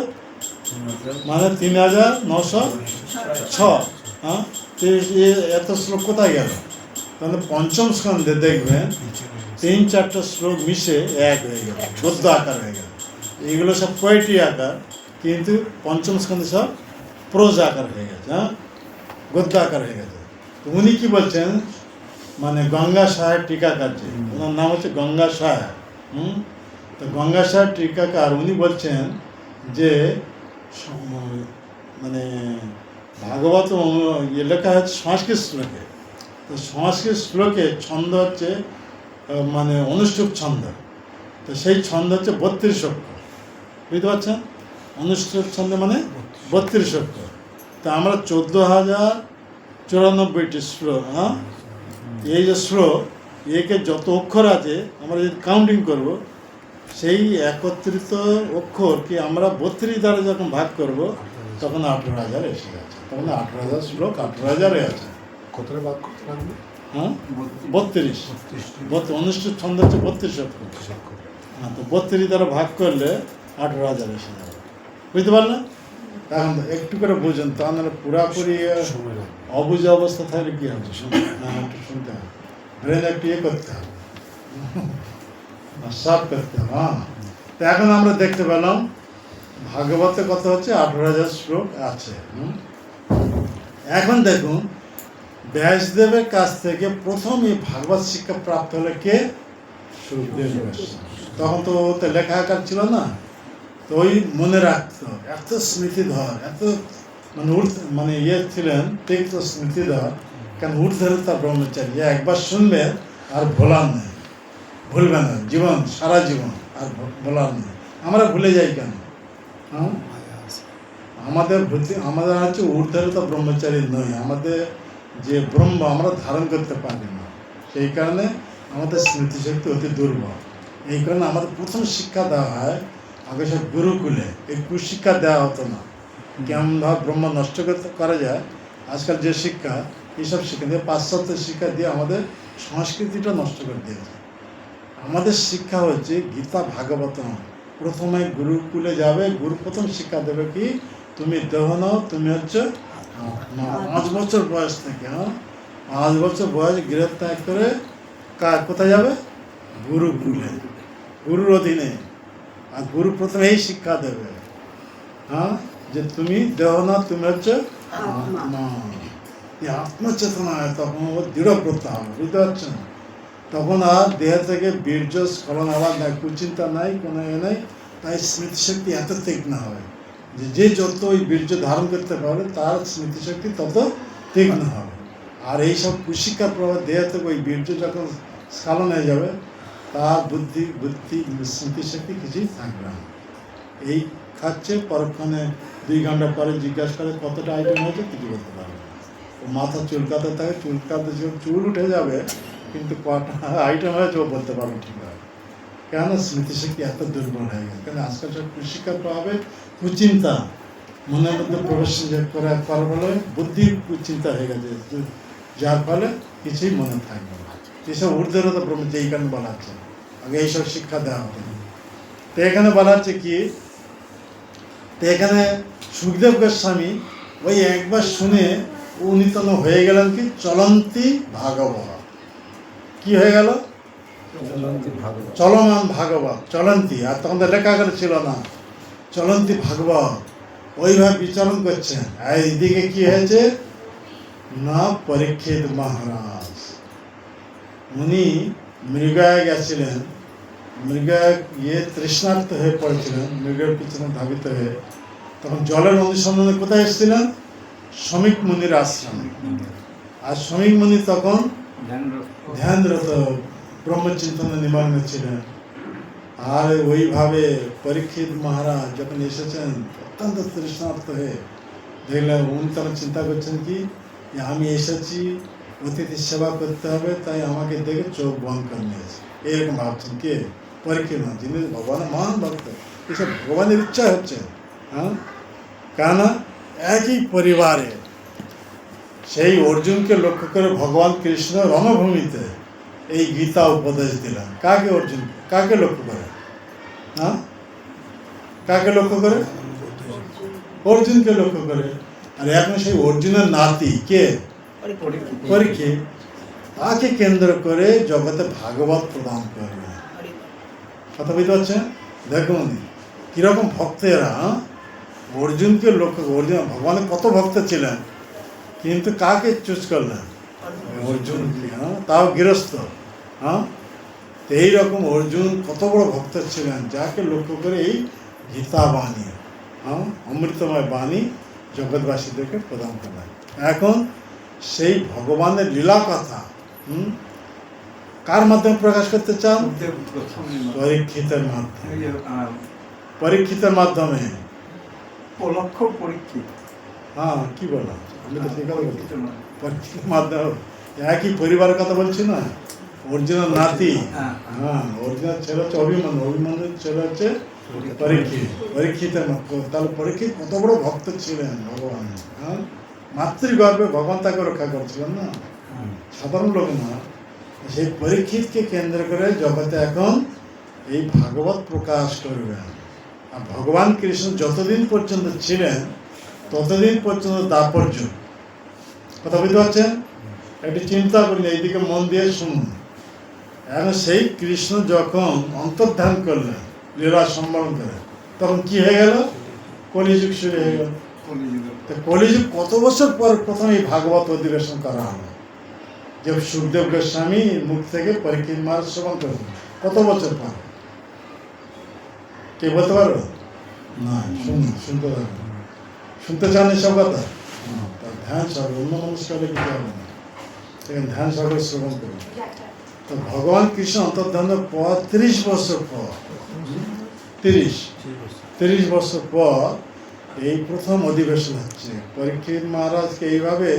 মানে 3,906। হ্যাঁ, এত শ্লোক কোথায় গেল? তাহলে পঞ্চম স্কন্ধে দেখবেন 3-4টা শ্লোক মিশে এক হয়ে গেল, গদ্য আকার হয়ে গেল। এইগুলো সব পোয়েট্রি আকার, কিন্তু পঞ্চম স্কন্ধে সব প্রোজ আকার হয়ে গেছে। হ্যাঁ, গদ্য আকার হয়ে গেছে। তো উনি কি বলছেন, মানে গঙ্গাশয় টিকাকার, যে ওনার নাম হচ্ছে গঙ্গাশয়। তো গঙ্গাশয় টিকাকার উনি বলছেন যে মানে ভাগবত লেখা হচ্ছে সংস্কৃত শ্লোকে। তো সংস্কৃত শ্লোকে ছন্দ হচ্ছে মানে অনুষ্ঠুপ ছন্দ। তো সেই ছন্দ হচ্ছে 32 অক্ষর। বুঝতে পারছেন? অনুষ্ঠুপ ছন্দ মানে 32 অক্ষর। তা আমরা 14,094টি শ্লোক। হ্যাঁ, এই যে শ্লোক একে যত অক্ষর আছে আমরা যদি কাউন্টিং করব, সেই একত্রিত অক্ষরকে আমরা 32 দ্বারা যখন ভাগ করব তখন 18,000 এসে গেছে। তখন 18,000 শ্লোক 18,000 আছে। কতটা বাদ করতে লাগবে? হ্যাঁ, 32। অনুষ্ঠিত ছন্দ হচ্ছে 32 অক্ষর। হ্যাঁ, তো 32 দ্বারা ভাগ করলে 18,000 এসে যাবে। বুঝতে পারলেন? এখন একটু করে বুঝুন, তা নাহলে পুরাপুরি অবুঝ অবস্থা থাকলে কী হবে? হ্যাঁ, একটু শুনতে হবে, ব্রেন একটু করতে হবে, সাফ করতে হবে। হ্যাঁ, তো এখন আমরা দেখতে পেলাম ভাগবতে কত হচ্ছে 18,000 শ্লোক আছে। এখন দেখুন, ব্যাসদেবের কাছ থেকে প্রথম এই ভাগবত শিক্ষা প্রাপ্ত হলে কে? সুখদেব গোস্বামী। তখন তো ওতে লেখা আকার ছিল না, তো ওই মনে রাখতো, এত স্মৃতিধর, এত মানে ইয়ে ছিলেন, তিক্ত স্মৃতিধর। কেন ঊর্ধ্বরেতা ব্রহ্মচারী, একবার শুনবে আর ভোলার নেই, ভুলবে না জীবন, সারা জীবন আর ভোলার নেই। আমরা ভুলে যাই কেন? হ্যাঁ, আমাদের হচ্ছে ঊর্ধ্বরেতা ব্রহ্মচারী নয়, আমাদের যে ব্রহ্ম আমরা ধারণ করতে পারি না, সেই কারণে আমাদের স্মৃতিশক্তি অতি দুর্বল। এই কারণে আমাদের প্রথম শিক্ষা দেওয়া হয় আগে সব গুরুকুলে, এই কুশিক্ষা দেওয়া হতো না। কেমনভাবে ব্রহ্ম নষ্ট করা যায় আজকাল যে শিক্ষা, এইসব শিক্ষা দিয়ে, পাশ্চাত্য শিক্ষা দিয়ে আমাদের সংস্কৃতিটা নষ্ট করে দিয়েছে। আমাদের শিক্ষা হচ্ছে গীতা ভাগবতম। প্রথমে গুরুকুলে যাবে, গুরু প্রথম শিক্ষা দেবে কি, তুমি দেহ নাও, তুমি হচ্ছে 5 বছর বয়স থেকে। হ্যাঁ, 5 বছর বয়স গৃহ ত্যাগ করে কোথায় যাবে? গুরুকুলে, গুরুর অধীনে। আর গুরু প্রথমে এই শিক্ষা দেবে, হ্যাঁ, যে তুমি দেহ না, তুমি হচ্ছে আত্মা। এই আত্মচেতনা তখন ও দৃঢ় করতে হবে। বুঝতে পারছেন? তখন আর দেহ থেকে বীর্য স্খলন হওয়ার নাই, কুচিন্তা নাই, কোনো এ নাই। তাই স্মৃতিশক্তি এত তীক্ষ্ণ হবে যে যত ওই বীর্য ধারণ করতে পারবে তার স্মৃতিশক্তি তত তীক্ষ্ণ হবে। আর এইসব কুশিক্ষার প্রভাব দেহ থেকে ওই বীর্য যখন স্খলন হয়ে যাবে, তার বুদ্ধি স্মৃতিশক্তি কিছুই থাকবে না। এই খাচ্ছে, পরক্ষণে 2 ঘন্টা পরে জিজ্ঞাসা করে কতটা আইটেম হয়েছে, কিছু বলতে পারবে না। ও মাথা চুলকাতে থাকে, চুলকাতে চুল উঠে যাবে, কিন্তু কটা আইটেম হয়েছে ও বলতে পারবে ঠিকভাবে। কেন? স্মৃতিশক্তি এত দুর্বল হয়ে গেছে। কেন? আজকাল সব কুশিক্ষার প্রভাবে কুচিন্তা মনের মধ্যে প্রবেশ করার ফলে বুদ্ধি কুচিন্তা হয়ে গেছে, যার ফলে কিছুই মনে থাকবে না। এসব ঊর্ধ্বরেতা ব্রহ্মচারী, এই কারণে বলা হচ্ছে আগে এইসব শিক্ষা দেওয়া হতো। তো এখানে বলা হচ্ছে কি, তো এখানে সুখদেব গোস্বামী ওই একবার শুনে উনি তো হয়ে গেলেন কি চলন্তি ভাগবত। কি হয়ে গেল? চলমান ভাগবত, চলন্তি। আর তখন তো লেখা করে ছিল না, চলন্তি ভাগবত। ওইভাবে বিচরণ করছেন। আর এইদিকে কি হয়েছে না, পরীক্ষিত মহারাজ উনি মৃগয়া গেছিলেন, মৃগয়া তৃষ্ণার্ত হয়ে পড়েছিলেন, মৃগের পিছনে ধাবিত হয়ে, তখন জলের অনুসন্ধানে কোথায় এসেছিলেন? শ্রমিক মুনির আশ্রমে। আর শ্রমিক মুনি তখন ধ্যানরত ব্রহ্মচিন্তনে নিমগ্ন ছিলেন। আর ওইভাবে পরীক্ষিত মহারাজ যখন এসেছেন অত্যন্ত তৃষ্ণার্ত হয়ে, দেখলেন উনি তখন চিন্তা করছেন কি, যে আমি এসেছি অতিথি সেবা করতে হবে, তাই আমাকে দেখে চোখ বন্ধ করে নিয়েছে, এরকম ভাবছেন। কে? পরীক্ষিত মহারাজ, যিনি ভগবানের মহান ভক্ত। এসব ভগবানের ইচ্ছা হচ্ছে। হ্যাঁ, কেন? একই পরিবারে সেই অর্জুনকে লক্ষ্য করে ভগবান কৃষ্ণ রণভূমিতে এই গীতা উপদেশ দিলেন। কাকে? অর্জুন। কাকে লক্ষ্য করে? হ্যাঁ, কাকে লক্ষ্য করে? অর্জুনকে লক্ষ্য করে। আর এখন সেই অর্জুনের নাতি কে? পরীক্ষিত। তাকে কেন্দ্র করে জগতে ভাগবত প্রদান করবে। কথা বুঝতে পারছেন? দেখুন কিরকম ভক্তেরা অর্জুনকে লক্ষ্য করে। অর্জুন ভগবানের কত ভক্ত ছিলেন, কিন্তু কাকে চুজ করলেন? অর্জুন। হ্যাঁ, তাও গৃহস্থ। হ্যাঁ, তো এইরকম অর্জুন কত বড় ভক্ত ছিলেন, যাকে লক্ষ্য করে এই গীতা বাণী, হ্যাঁ, অমৃতময় বাণী জগৎবাসীদেরকে প্রদান করলেন। এখন সেই ভগবানের লীলা কথা কার মাধ্যমে প্রকাশ করতে চান? পরীক্ষিতের মাধ্যমে। পরীক্ষিতের মাধ্যমে। হ্যাঁ, কি বলা, আমি তো ঠিক কথা বলছি। পরীক্ষিতের মাধ্যমে একই পরিবারের কথা বলছি না। অর্জুনের নাতি, হ্যাঁ, অর্জুনের ছেলে হচ্ছে অভিমন্যু, অভিমন্যুর ছেলে হচ্ছে পরীক্ষিত। পরীক্ষিতের মাধ্যমে। তাহলে পরীক্ষিত কত বড় ভক্ত ছিলেন ভগবান। হ্যাঁ, মাতৃগর্ভে ভগবান তাকে রক্ষা করছিলেন না, সাধারণ লোক না। সেই পরীক্ষিতকে কেন্দ্র করে জগতে এখন এই ভাগবত প্রকাশ করবেন। আর ভগবান কৃষ্ণ যতদিন পর্যন্ত ছিলেন ততদিন পর্যন্ত দাপর যুগ। কথা বুঝতে পারছেন? একটু চিন্তা করুন, এইদিকে মন দিয়ে শুনুন। এখন সেই কৃষ্ণ যখন অন্তর্ধান করলেন লীলা সম্বরণ করে, তখন কি হয়ে গেল? কলিযুগ শুরু হয়ে গেল। কলিযুগ কত বছর পর প্রথম এই ভাগবত অধিবেশন করা হলো? যে সুখদেব গোস্বামী মুখ থেকে পরীক্ষিত মহারাজ শ্রবণ করলেন, কত বছর পর? কে বলতে পারো? না, শুনতে পারবেন। শুনতে চান এসব কথা? ধ্যান সাগর, অন্য মানুষ কালে কিছু হবে না, সেখানে ধ্যান সাগর শ্রবণ করুন। তো ভগবান কৃষ্ণ অন্তর্ধানের পর 30 বছর পর, 30 বছর পর এই প্রথম অধিবেশন হচ্ছে। পরীক্ষিত মহারাজকে এইভাবে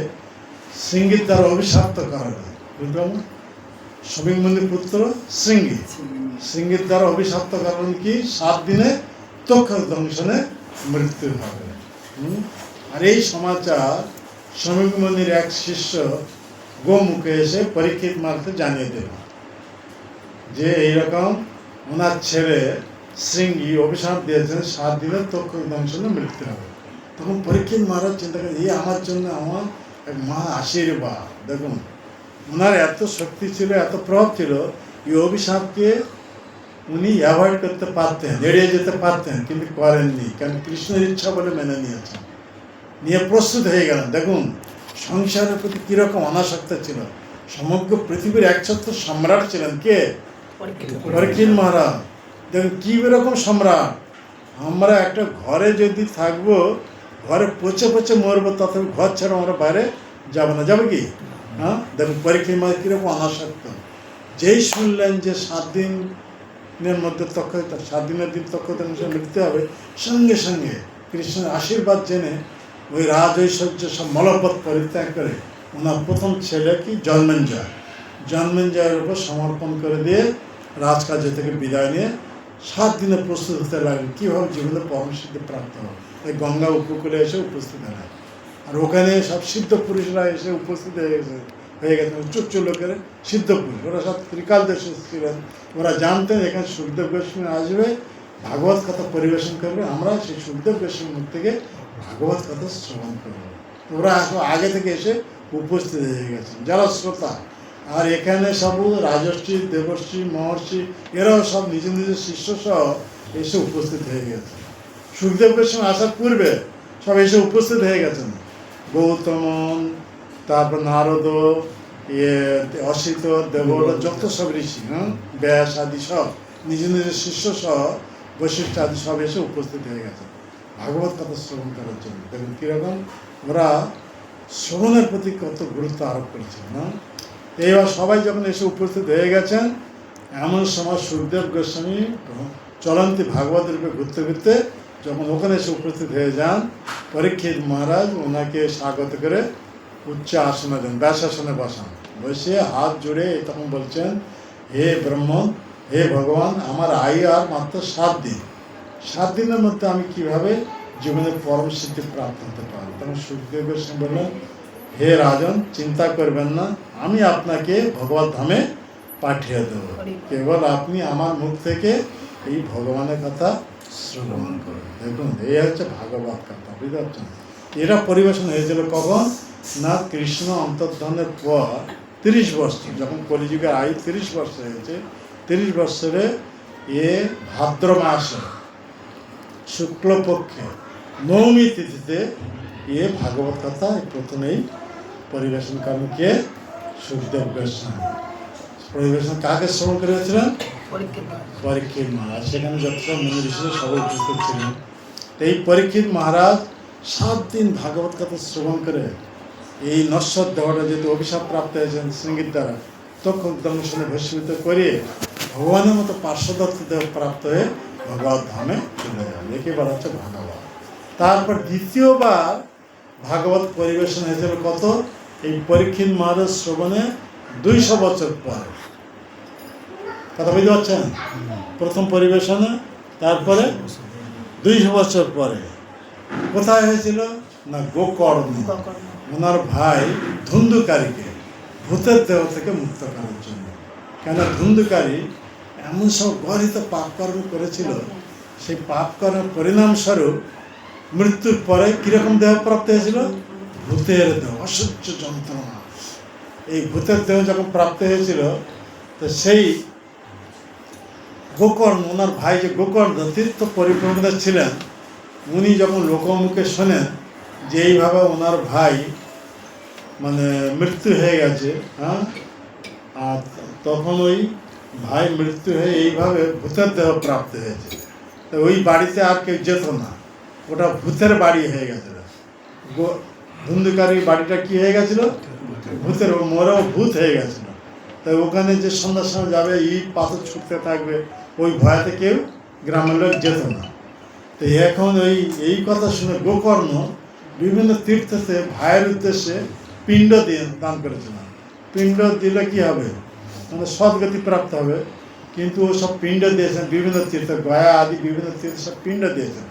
শৃঙ্গির দ্বারা অভিশাপ্ত করা হয়। বুঝলাম না? শ্রমিক মন্দির পুত্র শৃঙ্গির দ্বারা অভিশপ্ত কারণ কি? 7 দিনে তক্ষ দংশনে মৃত্যু হবে। আর এই সমাচার শ্রমিক মন্দির এক শিষ্য গোমুখে এসে পরীক্ষিত মহারাজকে জানিয়ে দিল যে এইরকম ওনার ছেলে শৃঙ্গি অভিশাপ দিয়েছেন, 7 দিনে তক্ষ দংশনে মৃত্যু হবে। তখন পরীক্ষিত মহারাজ চিন্তা করেন, এই আমার জন্য আমার এক মহা আশীর্বাদ। দেখুন ওনার এত শক্তি ছিল, এত প্রভাব ছিল, এই অভিশাপকে উনি অ্যাভয়েড করতে পারতেন, এড়িয়ে যেতে পারতেন, কিন্তু করেননি। কারণ কৃষ্ণের ইচ্ছা বলে মেনে নিয়েছেন, নিয়ে প্রস্তুত হয়ে গেলেন। দেখুন সংসারের প্রতি কীরকম অনাসক্ত ছিল। সমগ্র পৃথিবীর একছত্র সম্রাট ছিলেন কে? পরীক্ষিত মহারাজ। দেখুন কী এরকম সম্রাট। আমরা একটা ঘরে যদি থাকবো, ঘরে পচে পচে মরবো, তথাপি ঘর ছাড়া আমরা বাইরে যাবো না। যাবে কি? হ্যাঁ, দেখুন পরীক্ষিত মহারাজ কীরকম অনাসক্ত। যেই শুনলেন যে 7 দিনের মধ্যে 7 দিনের দিন তক্ষ মৃত্যু হবে, সঙ্গে সঙ্গে কৃষ্ণের আশীর্বাদ জেনে ওই রাজ ঐশ্বর্য সব মলপথ পরিত্যাগ করে ওনার প্রথম ছেলে কি জন্মেঞ্জয়ের উপর সমর্পণ করে দিয়ে রাজকার্য থেকে বিদায় নিয়ে 7 দিনে প্রস্তুত হতে লাগলেন কীভাবে জীবনে পরমসিদ্ধি প্রাপ্ত হবে। এই গঙ্গা উপকূলে এসে উপস্থিত হয়। আর ওখানে সব সিদ্ধ পুরুষরা এসে উপস্থিত হয়ে গেছেন, উচ্চ লোকের সিদ্ধ পুরুষ। ওরা সব ত্রিকাল দেশে ছিলেন। ওরা জানতেন এখানে সুখদেব গোস্বামী আসবে, ভাগবত কথা পরিবেশন করবে, আমরা সেই সুখদেব গোস্বামীর মুখ থেকে ভাগবত কথা শ্রবণ করবো। ওরা আগে থেকে এসে উপস্থিত হয়ে গেছেন যারা শ্রোতা। আর এখানে সব রাজর্ষি, দেবর্ষি, মহর্ষি এরাও সব নিজের নিজের শিষ্য সহ এসে উপস্থিত হয়ে গেছে। সুখদেব গোস্বামী আসার পূর্বে সব এসে উপস্থিত হয়ে গেছেন। গৌতম, তারপর নারদ, অসিত দেবল যত সব ঋষি, ব্যাস আদি সব নিজ নিজের শিষ্য সহ বৈশিষ্ট্য আদি সব এসে উপস্থিত হয়ে গেছে ভাগবত কথা শ্রবণ করার জন্য। দেখুন কীরকম ওরা শ্রবণের প্রতি কত গুরুত্ব আরোপ করেছে না। এইবার সবাই যখন এসে উপস্থিত হয়ে গেছেন, এমন সময় সুখদেব গোস্বামী চলন্তি ভাগবত রূপে ঘুরতে ঘুরতে যখন ওখানে এসে উপস্থিত হয়ে যান, পরীক্ষিত মহারাজ ওনাকে স্বাগত করে উচ্চ আসনে দেন, ব্যাসাসনে বসান। বসে হাত জুড়ে তখন বলছেন, হে ব্রহ্ম, হে ভগবান, আমার আয়ু আর মাত্র 7 দিন। 7 দিনের মধ্যে আমি কিভাবে জীবনের পরম সিদ্ধি প্রাপ্ত হতে পারবো? তখন সুখদেব গোস্বামী বললেন, হে রাজন, চিন্তা করবেন না, আমি আপনাকে ভগবত ধামে পাঠিয়ে দেব। কেবল আপনি আমার মুখ থেকে এই ভগবানের কথা শ্রবণ করুন। দেখুন, এই হচ্ছে ভাগবত কথা, বুঝতে পারছেন? এরা পরিবেশন হয়েছিল কখন না, কৃষ্ণ অন্তর্ধানের পর 30 বছর, যখন কলিযুগের আয়ু 30 বছর হয়েছে, 30 বছরে ভাদ্র মাসে শুক্লপক্ষে নবমী তিথিতে ভাগবত কথা প্রথমেই পরিবেশন করেন কে? সুখদেব গোস্বামী। পরিবেশন কাকে শ্রবণ করেছিলেন? পরীক্ষিত মহারাজ। সেখানে যতটা মুনি ঋষিরা সবাই উপস্থিত ছিলেন। এই পরীক্ষিত মহারাজ 7 দিন ভাগবত কথা শ্রবণ করে এই নশ্বর দেহটা যেহেতু অভিশাপ প্রাপ্ত হয়েছেন শৃঙ্গির দ্বারা, তখন দংশনে ভস্মীভূত করিয়ে ভগবানের মতো পার্শ্বদত্ত দেহ প্রাপ্ত হয়ে ভগবত ধামে চলে যান। একে বলা হচ্ছে ভাগবত। তারপর দ্বিতীয়বার ভাগবত পরিবেশন হয়েছিল কত? এই পরীক্ষিত মহারাজ শ্রবণে 200 বছর পরে। কথা বুঝতে পারছেন? প্রথম পরিবেশনে, তারপরে 200 বছর পরে। কোথায় হয়েছিল না, গোকর্ণ। ওনার ভাই ধুন্ধুকারীকে ভূতের দেহ থেকে মুক্ত করার জন্য। কেন ধুন্ধুকারী এমন সব গর্হিত পাপকর্ম করেছিল, সেই পাপকর্মের পরিণামস্বরূপ মৃত্যুর পরে কীরকম দেহ প্রাপ্ত হয়েছিল? ভূতের দেহ, অসহ্য যন্ত্রণা। এই ভূতের দেহ যখন প্রাপ্ত হয়েছিল, তো সেই গোকর্ণ, ওনার ভাই যে গোকর্ণ তীর্থ পরিভ্রমণে ছিলেন, উনি যখন লোকমুখে শোনেন যে এইভাবে ওনার ভাই মানে মৃত্যু হয়ে গেছে, আর তখন ওই ভাই মৃত্যু হয়ে এইভাবে ভূতের দেহ প্রাপ্ত হয়েছে, তো ওই বাড়িতে আর কেউ যেত না, ওটা ভূতের বাড়ি হয়ে গেছিল। ধুন্ধুকারীর বাড়িটা কি হয়ে গেছিল? ভূতের, মোড়েও ভূত হয়ে গেছিল। তাই ওখানে যে সন্ধ্যার সময় যাবে, ইট পাথর ছুটতে থাকবে, ওই ভয়তে কেউ গ্রামের লোক যেত না। তো এখন এই কথা শুনে গোকর্ণ বিভিন্ন তীর্থতে ভাইয়ের উদ্দেশ্যে পিণ্ড দিয়ে দান করেছিলেন। পিণ্ড দিলে কি হবে, মানে সদ্গতি প্রাপ্ত হবে। কিন্তু ও সব পিণ্ড দিয়েছেন বিভিন্ন তীর্থ, গয়া আদি বিভিন্ন তীর্থ সব পিণ্ড দিয়েছেন।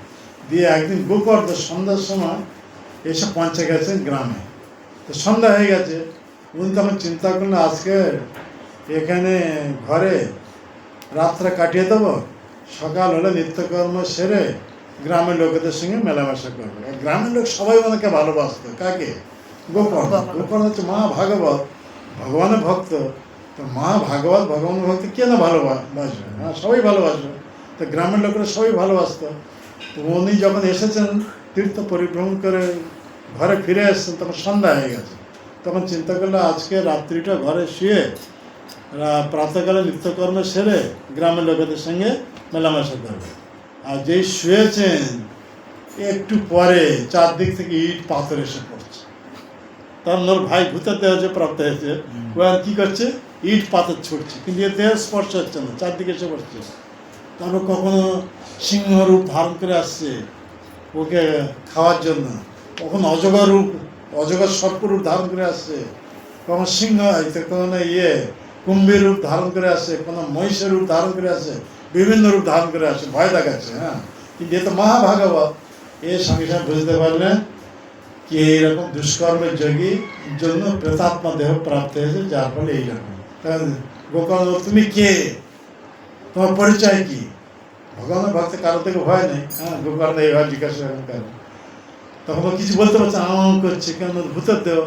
দিয়ে একদিন গোকর্ণ সন্ধ্যার সময় এসে পৌঁছে গেছেন গ্রামে। তো সন্ধ্যা হয়ে গেছে, উনি তখন চিন্তা করলেন, আজকে এখানে ঘরে রাতটা কাটিয়ে দেবো, সকাল হলে নিত্যকর্ম সেরে গ্রামের লোকেদের সঙ্গে মেলামেশা করবে। গ্রামের লোক সবাই ওনাকে ভালোবাসত। কাকে? গোকর্ণ। গোকর্ণ হচ্ছে মা ভাগবত, ভগবানের ভক্ত। তো মা ভাগবত, ভগবানের ভক্ত কে না ভালোবাসবে? সবাই ভালোবাসবে। তো গ্রামের লোকেরা সবাই ভালোবাসত। তো উনি যখন এসেছেন তীর্থ পরিভ্রমণ করে ঘরে ফিরে এসেছেন, তখন সন্ধ্যা হয়ে গেছে। তখন চিন্তা করলে আজকে রাত্রিটা ঘরে শুয়ে প্রাতঃকালে নিত্যকর্ম সেরে গ্রামের লোকেদের সঙ্গে মেলামেশা করবে। আর যেই শুয়েছেন, একটু পরে চারদিক থেকে ইট পাথর এসে পড়ছে। তখন ওর ভাই ভূতের দেহ যে প্রাপ্ত হয়েছে, ও আর কী করছে? ইট পাথর ছুটছে, কিন্তু এর দেহ স্পর্শ হচ্ছে না, চারদিকে এসে পড়ছে। তারপর কখনো সিংহ রূপ ধারণ করে আসছে ওকে খাওয়ার জন্য, কখন অজগর সর্পরূপ ধারণ করে আসছে, কখন সিংহ, কখনো কুম্ভীর রূপ ধারণ করে আসছে, কোনো মহিষের রূপ ধারণ করে আসছে, বিভিন্ন রূপ ধারণ করে আসছে, ভয় দেখাচ্ছে। কিন্তু এ তো মহাভাগবত। এর সঙ্গে সঙ্গে বুঝতে পারলেন কি এইরকম দুষ্কর্মের যোগী জন্য প্রেতাত্মা দেহ প্রাপ্ত হয়েছে, যার ফলে এইরকম। গোকর্ণ, তুমি কে? তোমার পরিচয় কি? ভগবানের ভক্ত কারো থেকে ভয় নেই। গোকর্ণ এইভাবে জিজ্ঞাসা করেন। তখন কিছু বলতে পারছে, করছে কেন? ভূতের দেহ।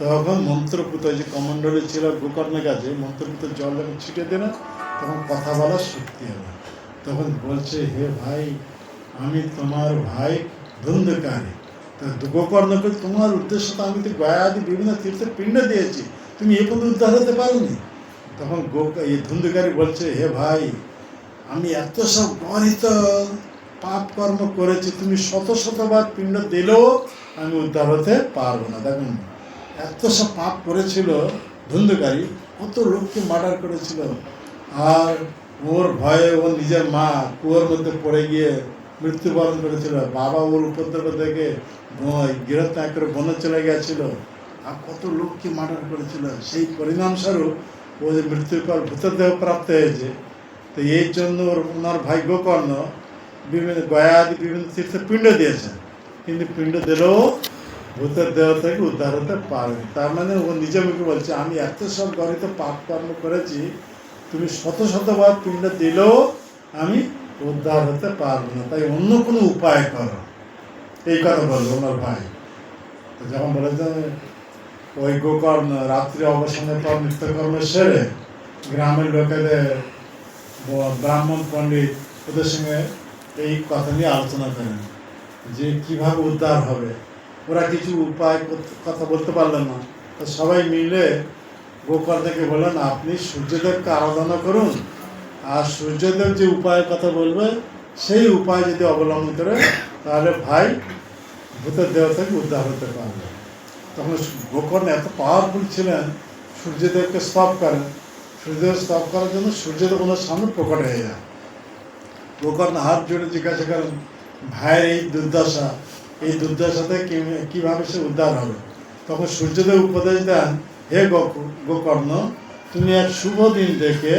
তখন মন্ত্রপুত যে কমণ্ডলী ছিল গোকর্ণের কাছে, মন্ত্রপুত জল যখন ছিটে দেবে, তখন কথা বলার শক্তি হবে। তখন বলছে, হে ভাই, আমি তোমার ভাই ধুন্ধুকারী। তা গোকর্ণকে তোমার উদ্দেশ্য তো আমি তো গয়া আদি বিভিন্ন তীর্থের পিণ্ড দিয়েছি, তুমি এ পর্যন্ত উদ্ধার হতে পারোনি? তখন এই ধুন্ধুকারী বলছে, হে ভাই, আমি এত সব গণিত পাপ কর্ম করেছি, তুমি শত শতবার পিণ্ড দিলেও আমি উদ্ধার হতে পারবো না। দেখুন, এত সব পাপ করেছিল ধুন্ধুকারী, কত লোককে মার্ডার করেছিল, আর ওর ভয়ে ওর নিজের মা কুয়োর মধ্যে পড়ে গিয়ে মৃত্যুবরণ করেছিল, বাবা ওর উপদ্রব দেখে গৃহত্যাগ না করে বনে চলে গেছিল, আর কত লোককে মার্ডার করেছিল। সেই পরিণামস্বরূপ ও যে মৃত্যুর পর ভূতের দেহ প্রাপ্ত হয়েছে। তো এই জন্য ওনার ভাই গোকর্ণ বিভিন্ন গয়া আদি বিভিন্ন তীর্থে পিণ্ড দিয়েছেন, কিন্তু পিণ্ড দিলেও ভূতের দেহ থেকে উদ্ধার হতে পারবে। তার মানে ও নিজে মুখে বলছে, আমি এত সব গণিত পাপ কর্ম করেছি, তুমি শত শতবার পিণ্ড দিলেও আমি উদ্ধার হতে পারবো না, তাই অন্য কোনো উপায় করো। এই কথা বলবো ওনার ভাই। তো যখন বলেছে ওই গোকর্ণ রাত্রি অবসানের পর নিত্যকর্ম সেরে গ্রামের লোকেদের ব্রাহ্মণ পণ্ডিত ওদের সঙ্গে এই কথা নিয়ে আলোচনা করেন যে কিভাবে উদ্ধার হবে। ওরা কিছু উপায় কথা বলতে পারলেন না, তো সবাই মিলে গোকর্ণকে বললেন, আপনি সূর্যদেবকে আরাধনা করুন, আর সূর্যদেব যে উপায়ের কথা বলবে সেই উপায় যদি অবলম্বন করে তাহলে ভাই ভূতের দেহ থেকে উদ্ধার হতে পারবে। তখন গোকর্ণ এত পাওয়ারফুল ছিলেন, সূর্যদেবকে স্তব করেন। সূর্যদেব স্তব করার জন্য সূর্যদেব ওনার সামনে প্রকট হয়ে যায়। গোকর্ণ হাত জোড়ে জিজ্ঞাসা করেন, ভাইয়ের এই দুর্দশাতে কীভাবে সে উদ্ধার হবে? তখন সূর্যদেব উপদেশ দেন, হে গোকর্ণ, তুমি এক শুভ দিন দেখে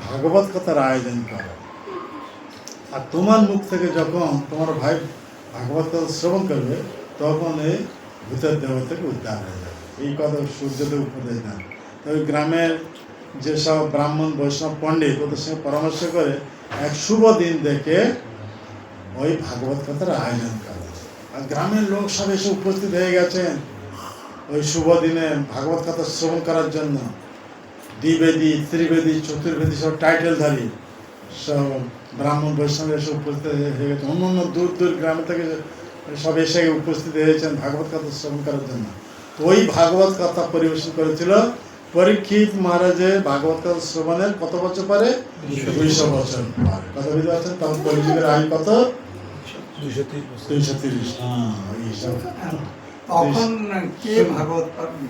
ভাগবত কথার আয়োজন করো, আর তোমার মুখ থেকে যখন তোমার ভাই ভাগবত কথা শ্রবণ করবে তখন এই ভূতের দেহ থেকে উদ্ধার হয়ে যাবে। এই কথা সূর্যদেব উপদেশ দেন। তবে গ্রামের যেসব ব্রাহ্মণ বৈষ্ণব পণ্ডিত ওদের সঙ্গে পরামর্শ করে এক শুভ দিন দেখে ওই ভাগবত কথার আয়োজন করে। আর গ্রামের লোক সব এসে উপস্থিত হয়ে গেছেন ওই শুভ দিনে ভাগবত কথা শ্রবণ করার জন্য। দ্বিবেদী, ত্রিবেদী, চতুর্বেদী সব টাইটেলধারী সব ব্রাহ্মণ বৈষ্ণব এসে উপস্থিত হয়ে গেছে। অন্য অন্য দূর দূর গ্রাম থেকে সব এসে উপস্থিত হয়েছেন ভাগবত কথা শ্রবণ করার জন্য। তো ওই ভাগবত কথা পরিবেশন করেছিল পরীক্ষিত মহারাজের ভাগবত কথা শ্রবণের কত বছর পরে? 200 বছর পরে। কথা বুঝতে পারছেন? তখন কলিযুগের আয়ু কত? 230। তখন কে ভাগবত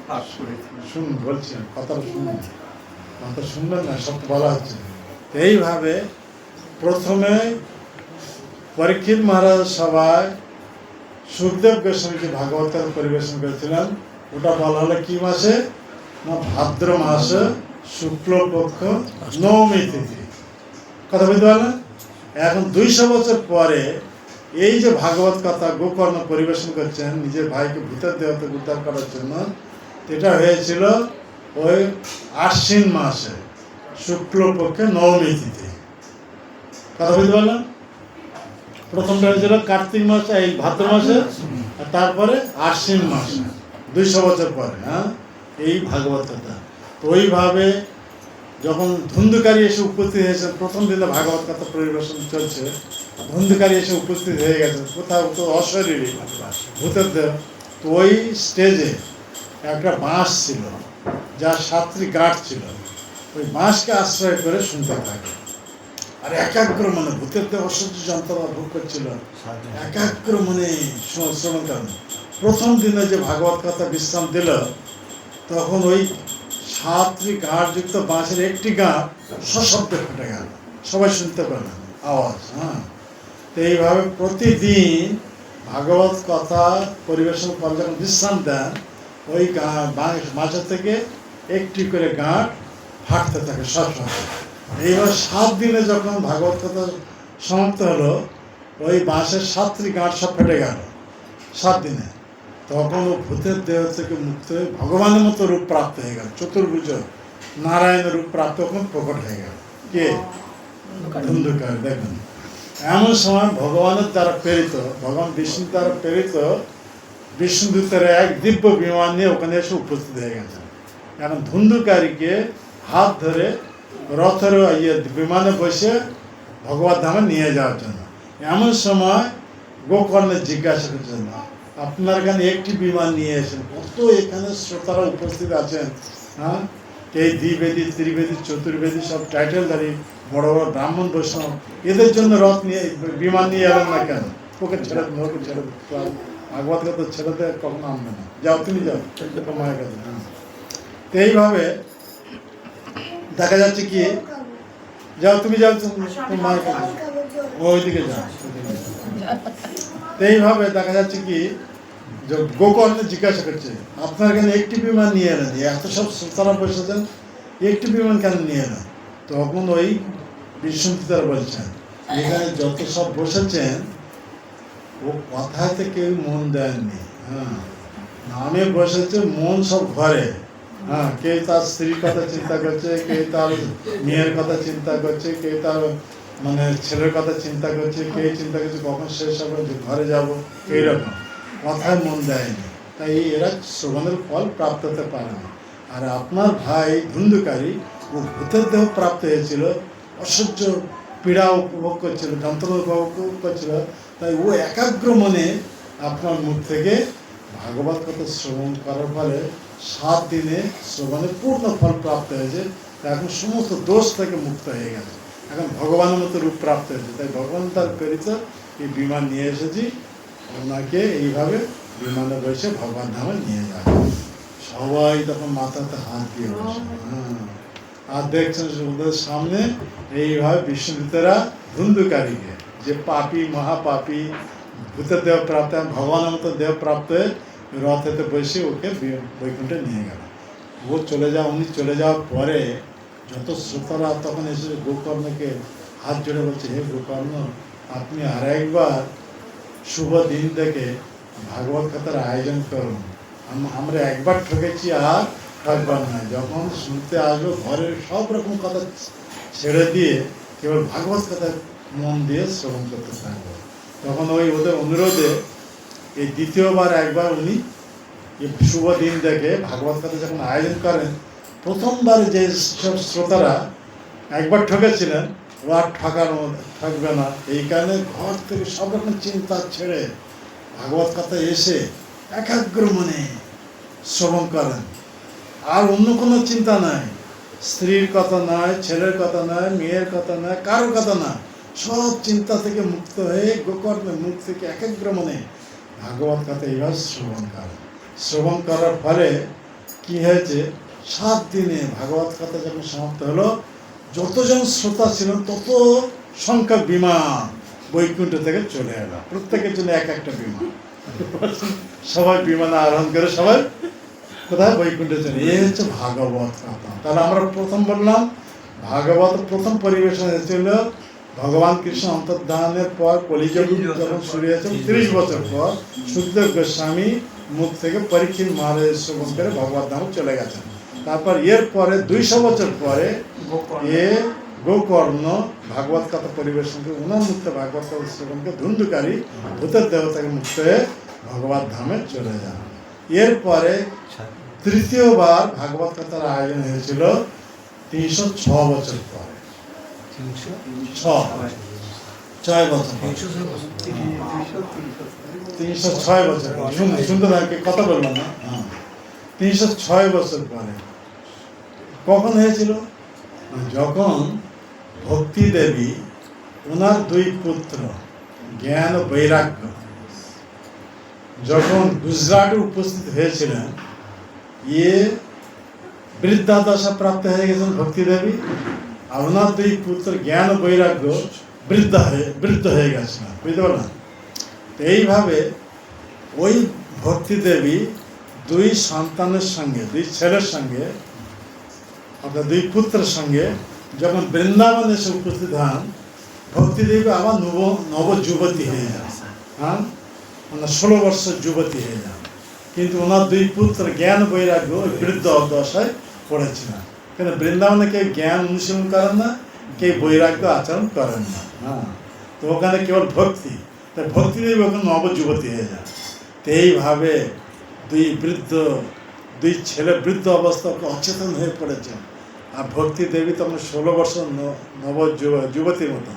পাঠ করেছিল? শুনুন, বলছি কথাটা শুনুন, কথা শুনবেন না, সব বলা হচ্ছে। এইভাবে প্রথমে পরীক্ষিত মহারাজ সভায় সুখদেব গোস্বামীকে ভাগবত কথা পরিবেশন করেছিলেন। ওটা বলা হলো কি মাসে? না, ভাদ্র মাসে শুক্লপক্ষ নবমী তিথি। কথা বুঝতে পারলেন? এখন 200 বছর পরে এই যে ভাগবত কথা গোকর্ণ পরিবেশন করছেন নিজের ভাইকে ভূতের দেহ থেকে উদ্ধার করার জন্য, এটা হয়েছিল ওই আশ্বিন মাসে শুক্লপক্ষে নবমী তিথি। কথা বুঝতে পারলেন? প্রথমটা হয়েছিল কার্তিক মাসে, এই ভাদ্র মাসে, আর তারপরে আশ্বিন মাসে 200 বছর পরে। হ্যাঁ, এই ভাগবত কথা। তো ওইভাবে যখন ধুন্ধুকারী এসে উপস্থিত হয়েছে, প্রথম দিনে ভাগবত কথা পরিবেশন চলছে, ধুন্ধুকারী এসে উপস্থিত হয়ে গেছে, কোথাও তো অশরীরী ভূতের দেহ। তো ওই স্টেজে একটা বাঁশ ছিল, যার 7টি গাঁট ছিল। ওই বাঁশকে আশ্রয় করে শুনতে থাকে, আর একাগ্র মনে ভূতের দেহ অসহ্য যন্ত্রণা ভোগ করছিল, একাগ্র মনে শ্রবণ করেন। প্রথম দিনে যে ভাগবত কথা বিশ্রাম দিল, তখন ওই 7টি গাঁটযুক্ত বাঁশের একটি গাঁট সশব্দে ফেটে গেল, সবাই শুনতে পেলেন আওয়াজ। হ্যাঁ, তো এইভাবে প্রতিদিন ভাগবত কথা পরিবেশন পর যখন বিশ্রাম দেন, ওই মাঝে থেকে একটি করে গাঁট ফাটতে থাকে সবসময়। এইবার 7 দিনে যখন ভাগবত কথা সমাপ্ত হলো, ওই বাঁশের 7টি গাঁট সব ফেটে গেল 7 দিনে। তখন ও ভূতের দেহ থেকে মুক্ত হয়ে ভগবানের মতো রূপ প্রাপ্ত হয়ে গেল, চতুর্ভুজ নারায়ণের রূপ প্রাপ্ত তখন প্রকট হয়ে গেল। কে? ধুন্ধুকারী। দেখুন, এমন সময় ভগবানের দ্বারা প্রেরিত, ভগবান বিষ্ণুর দ্বারা প্রেরিত বিষ্ণুদূতের এক দিব্য বিমান নিয়ে ওখানে এসে উপস্থিত হয়ে গেছে। এখন ধুন্ধুকারীকে হাত ধরে রথের বিমানে বসে ভগবত ধামে নিয়ে যাওয়ার জন্য। এমন সময় গোকর্ণের জিজ্ঞাসা করছেন, আপনার এখানে একটি বিমান নিয়ে এসেছেন, কত এখানে শ্রোতারা উপস্থিত আছেন, হ্যাঁ, এই দ্বিবেদী, ত্রিবেদী, চতুর্বেদী সব টাইটেলধারী বড় বড় ব্রাহ্মণ বৈষ্ণব, এদের জন্য রথ নিয়ে বিমান নিয়ে এলেন না কেন? ওকে ছেড়ে দিন, ওকে ছেড়ে দিন, ভাগবত কথা ছেড়ে দেয় কখনো আনবে না, যাও তুমি যাও তোমার মায়ের কাছে। হ্যাঁ, তো এইভাবে দেখা যাচ্ছে কি, যাও তুমি যাও তোমার মায়ের কাছে, ওইদিকে যাও। তো এইভাবে দেখা যাচ্ছে কি, যে গোকর্ণ জিজ্ঞাসা করছে আপনার এখানে একটি বিমান নিয়ে এলেন, এত সব শ্রোতারা বসেছেন, একটি বিমান কেন নিয়ে এলেন? তখন ওই বিষ্ণুতারা বলছেন এখানে যত সব বসেছেন ও কথাতে কেউ মন দেননি, হ্যাঁ, নামে বসেছে, মন সব ঘরে, হ্যাঁ, কেউ তার স্ত্রীর কথা চিন্তা করছে, কেউ তার মেয়ের কথা চিন্তা করছে, কেউ তার মানে ছেলের কথা চিন্তা করছে, কেউ চিন্তা করছে কখন শেষ হবে, ঘরে যাবো, এইরকম কথায় মন দেয়নি, তাই এরা শ্রবণের ফল প্রাপ্ত হতে পারে না। আর আপনার ভাই ধুন্ধুকারী ও ভূতের দেহ প্রাপ্ত হয়েছিল, অসহ্য পীড়া উপভোগ করছিল, যন্ত্রণা উপভোগ করছিল, তাই ও একাগ্র মনে আপনার মুখ থেকে ভাগবত কথা শ্রবণ করার ফলে 7 দিনে শ্রবণের পূর্ণ ফল প্রাপ্ত হয়েছে, এখন সমস্ত দোষ থেকে মুক্ত হয়ে গেছে, এখন ভগবানের মতো রূপ প্রাপ্ত হয়েছে। তাই ভগবান তার প্রেরিত এই বিমান নিয়ে এসেছি, ওনাকে এইভাবে বিমানে বসে ভগবান ধামে নিয়ে যায়। সবাই তখন মাথাতে হাত দিয়ে বসে, হ্যাঁ, আর দেখছেন ওদের সামনে এইভাবে বিষ্ণুদূতেরা ধুন্ধুকারীকে, যে পাপী মহাপাপী ভূতের দেহ প্রাপ্ত, ভগবানের মতো দেহ প্রাপ্ত হয়ে রথেতে বসে ওকে বৈকুণ্ঠে নিয়ে গেল। ও চলে যাওয়া, উনি চলে যাওয়ার পরে যত শ্রোতারা তখন এসে গোকর্ণকে হাত জোড়ে বলছে, হে গোকর্ণ, আপনি আর একবার শুভ দিন দেখে ভাগবত কথার আয়োজন করুন, আমরা একবার ঠকেছি আর ঠকবার নয়, যখন শুনতে আসবো ঘরের সব রকম কথা ছেড়ে দিয়ে কেবল ভাগবত কথা মন দিয়ে শ্রবণ করতে থাকবো। তখন ওই ওদের অনুরোধে এই দ্বিতীয়বার একবার উনি শুভ দিন দেখে ভাগবত কথা যখন আয়োজন করেন, প্রথমবার যে সব শ্রোতারা একবার ঠকেছিলেন ও আর ঠকবে না, এই কারণে ঘর থেকে সব রকম চিন্তা ছেড়ে ভাগবত কথা এসে একাগ্র মনে শ্রবণ করেন, আর অন্য কোনো চিন্তা নাই, স্ত্রীর কথা নয়, ছেলের কথা নয়, মেয়ের কথা নয়, কারোর কথা না, সব চিন্তা থেকে মুক্ত হয়ে গোকর্ণের মুখ থেকে একাগ্র মনে ভাগবত কথা এইভাবে শ্রবণ করেন। শ্রবণ করার ফলে কি হয়েছে, 7 দিনে ভাগবত কথা যখন সমাপ্ত হলো, যতজন শ্রোতা ছিলেন তত সংখ্যক বিমান বৈকুণ্ঠ থেকে চলে এলো, প্রত্যেকের জন্য এক একটা বিমান, সবাই বিমানে আরোহণ করে সবাই কোথায় বৈকুণ্ঠে চলে। এই হচ্ছে ভাগবত কথা। তাহলে আমরা প্রথম বললাম ভাগবত প্রথম পরিবেশন হয়েছিল ভগবান কৃষ্ণ অন্তর্ধানের পর, কলিযুগ যখন শুরু হয়েছে 30 বছর পর সুখদেব গোস্বামী মুখ থেকে পরীক্ষিত মহারাজ শ্রবণ করে ভগবত ধামে চলে গেছেন। তারপর এর পরে 200 বছর পরে এ গোকর্ণ ভাগবত কথা পরিবেশনকে, ওনার মুক্ত ভাগবত কথা শ্রবণকে ধুন্ধুকারী ভূতের দেবতাকে মুক্ত হয়ে ভগবত ধামে চলে যান। এরপরে তৃতীয়বার ভাগবত কথার আয়োজন হয়েছিল 306 বছর পরে, 6 বছর, 306 বছর শুনতে থাকে, কথা বললাম না, 306 বছর পরে কখন হয়েছিল, যখন ভক্তি দেবী ওনার 2 পুত্র জ্ঞান ও বৈরাগ্য যখন গুজরাটে উপস্থিত হয়েছিলেন, বৃদ্ধাদশা প্রাপ্ত হয়ে গেছেন ভক্তি দেবী, আর ওনার 2 পুত্র জ্ঞান ও বৈরাগ্য বৃদ্ধ হয়ে গেছেন, বুঝতে পারলেন। এইভাবে ওই ভক্তি দেবী 2 সন্তানের সঙ্গে, 2 ছেলের সঙ্গে, অর্থাৎ 2 পুত্রের সঙ্গে যখন বৃন্দাবন এসে উপস্থিত হন, ভক্তি দেবী আবার নব যুবতী হয়ে যান, হ্যাঁ, ওনার 16 বছর যুবতী হয়ে যান, কিন্তু ওনার 2 পুত্র জ্ঞান বৈরাগ্য বৃদ্ধ দশায় পড়েছিলেন। কেন বৃন্দাবনে কেউ জ্ঞান অনুশীলন করেন না, কেউ বৈরাগ্য আচরণ করেন না, হ্যাঁ, তো ওখানে কেবল ভক্তি, তাই ভক্তি দেবী ওখানে নবযুবতী হয়ে যান। তো এইভাবে 2 ছেলে বৃদ্ধ অবস্থাকে অচেতন হয়ে পড়েছেন, আর ভক্তি দেবী তখন 16 বছর যুবতীর মতো,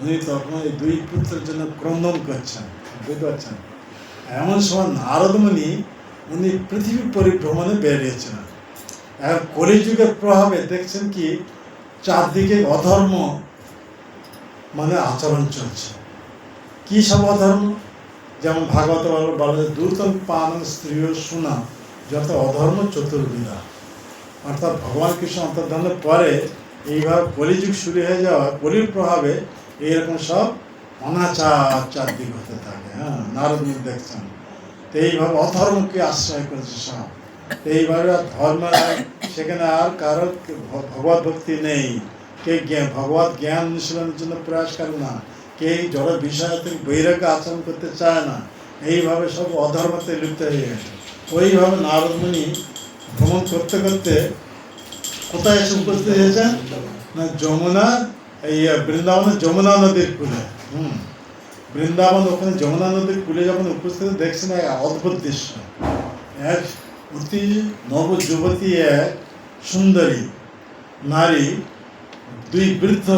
উনি তখন এই 2 পুত্রের জন্য ক্রন্দন করছেন, বুঝতে পারছেন। এমন সময় নারদমুনি উনি পৃথিবী পরিভ্রমণে বেরিয়েছিলেন। এখন কলিযুগের প্রভাবে দেখছেন কি চারদিকে অধর্ম মানে আচরণ চলছে। কি সব অধর্ম? যেমন ভাগবত বলে দূতন পান স্ত্রীয় শোনা যত অধর্ম চতুর্বিধা। অর্থাৎ ভগবান কৃষ্ণ অন্তর্ধানের পরে এইভাবে কলিযুগ শুরু হয়ে যাওয়া, কলির প্রভাবে এইরকম সব অনাচার চারদিক হতে থাকে। হ্যাঁ, নারদ মুনি দেখছেন। তো এইভাবে অধর্মকে আশ্রয় করেছে সব। তো এইভাবে ধর্ম সেখানে আর কারো ভগবত ভক্তি নেই। কে ভগবত জ্ঞান অনুশীলনের জন্য প্রয়াস করে না, কে জড় বিষয় থেকে বৈরাগ্য আচরণ করতে চায় না। এইভাবে সব অধর্মতে লিপ্ত হয়ে গেছে। ওইভাবে নারদ মুনি ভ্রমণ করতে করতে কোথায় এসে উপস্থিত হয়েছেন না যমুনা, এই বৃন্দাবনের যমুনা নদীর কূলে। বৃন্দাবন ওখানে যমুনা নদীর কূলে যখন উপস্থিত দেখছেন এক অদ্ভুত দৃশ্য। এক অতি নব যুবতী, এক সুন্দরী নারী দুই বৃদ্ধ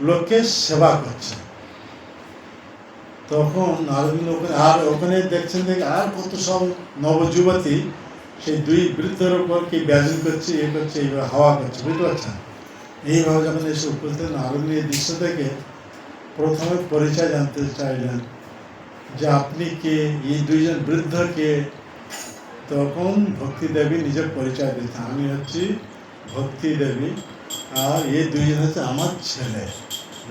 লোককে সেবা করছে। তখন নারদিন ওখানে আর ওখানে দেখছেন আর কত সব নবযুবতী সেই দুই বৃদ্ধের উপর কি ব্যাজন করছে, করছে, এইভাবে হাওয়া করছে, বুঝতে পারছেন? এইভাবে যখন এসে উপস্থিত নারদিন এই দৃশ্য থেকে প্রথমে পরিচয় জানতে চাইলেন যে আপনি কে, এই দুইজন বৃদ্ধ কে। তখন ভক্তি দেবী নিজের পরিচয় দিচ্ছেন, আমি হচ্ছি ভক্তি দেবী, আর এই দুইজন হচ্ছে আমার ছেলে।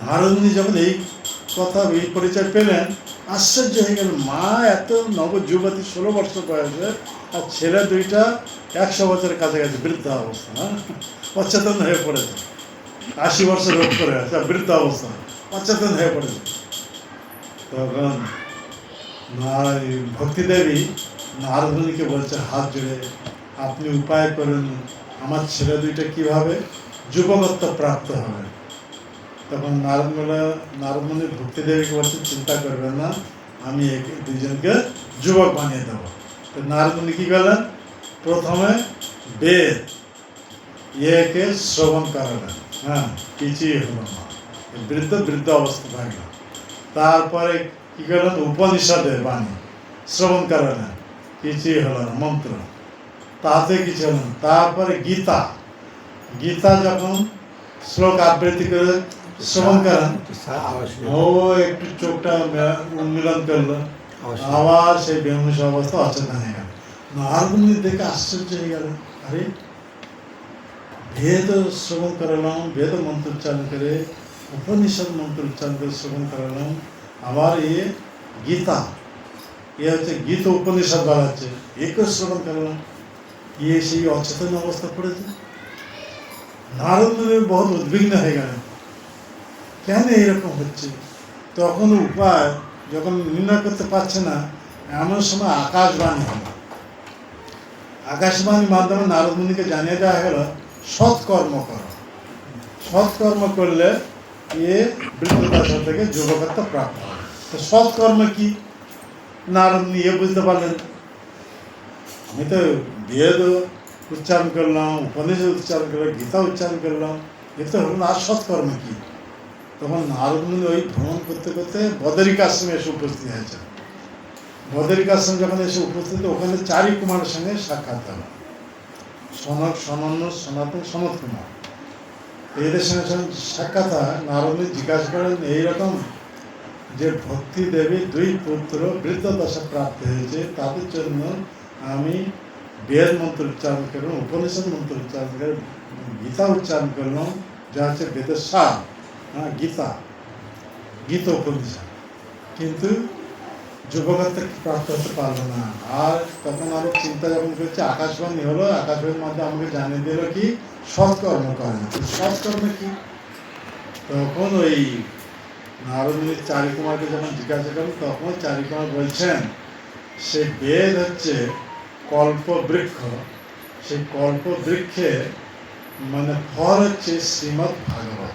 নারদিনী যখন এই কথা, এই পরিচয় পেলেন, আশ্চর্য হয়ে গেল। মা এত নবযুবতী 16 বছর বয়সে, আর ছেলে দুইটা 100 বছরের কাছাকাছি বৃদ্ধ অবস্থা। অচেতন হয়ে পড়েছে, 80 বছর রোগ করে আছে, বৃদ্ধ অবস্থা, অচেতন হয়ে পড়েছে। তখন ভক্তি দেবী নারদমুনিকে বলছে হাত জুড়ে, আপনি উপায় করেন আমার ছেলে দুইটা কিভাবে যুবকত্ব প্রাপ্ত হবে। তখন নারদমুনি ভক্তি দেবীকে বলছে চিন্তা করবেন না, আমি দুইজনকে যুবক বানিয়ে দেবো। তো নারদমুনি কি করলেন, প্রথমে বেদ ইয়েকে শ্রবণ করালেন। হ্যাঁ, কিছুই হলো না, বৃদ্ধ অবস্থা থাকলো। তারপরে কি করলেন, উপনিষদের বাণী শ্রবণ করালেন, কিছুই হলো না, মন্ত্র, তাতে কিছু হলো না। তারপরে গীতা যখন শ্লোক আবৃত্তি করে শ্রবণ করেন, ও একটু চোখটা উন্মিলন করলো, আবার সেই বেহুশ অবস্থা অচেতন হয়ে গেল। নারদমুনি দেখে আশ্চর্য হয়ে গেল, আরে বেদ শ্রবণ করালাম, বেদ মন্ত্র উচ্চারণ করে, উপনিষদ মন্ত্র উচ্চারণ করে শ্রবণ করালাম, আবার গীতা, হচ্ছে গীত উপনিষদ বাড়াচ্ছে, একে শ্রবণ করালাম, সেই অচেতন অবস্থা পড়েছে। নারদমুনি বহুত উদ্বিগ্ন হয়ে গেলেন, কেন এইরকম হচ্ছে। তখন উপায় যখন নির্ণয় করতে পারছে না, এমন সময় আকাশবাণী হলো। আকাশবাণীর মাধ্যমে নারদমুনিকে জানিয়ে দেওয়া গেল সৎকর্ম করো, সৎকর্ম করলে বৃদ্ধদশা থেকে যুবকত্ব প্রাপ্ত হবে। তো সৎকর্ম কি নারদমুনি বুঝতে পারলেন। আমি তো বেদ উচ্চারণ করলাম, উপনিষদ উচ্চারণ করলাম, গীতা উচ্চারণ করলাম, এ তো হল আর সৎকর্ম কি। তখন নারদমুনি ওই ভ্রমণ করতে করতে বদরিক আশ্রমে এসে উপস্থিত হয়েছে। বদরিক আশ্রম যখন এসে উপস্থিত, ওখানে 4 কুমারের সঙ্গে সাক্ষাৎ হল, সনক, সনন্দ, সনাতন, সনত কুমার। এদের সঙ্গে সাক্ষাৎ হয়। নারদমুনি জিজ্ঞাসা করেন এইরকম যে ভক্তি দেবী 2 পুত্র বৃদ্ধদশা প্রাপ্ত হয়েছে, তাদের জন্য আমি বেদ মন্ত্র উচ্চারণ করলাম, উপনিষদ মন্ত্র উচ্চারণ করে গীতা উচ্চারণ করলাম, যা হচ্ছে বেদের সার, গীতা উপনিষদ, কিন্তু যুবকত্ব প্রাপ্ত হতে পারলো না। আর তখন আরো চিন্তা যখন করছে, আকাশবাণী হলো, আকাশবাণীর মধ্যে আমাকে জানিয়ে দিল কি সৎকর্ম করে না। সৎকর্ম কি? তখন ওই নারদমুনি 4 কুমারকে যখন জিজ্ঞাসা করেন, তখন 4 কুমার বলছেন সে বেদ হচ্ছে কল্প বৃক্ষ, সেই কল্প বৃক্ষে মানে ফল হচ্ছে শ্রীমদ্ ভাগবত।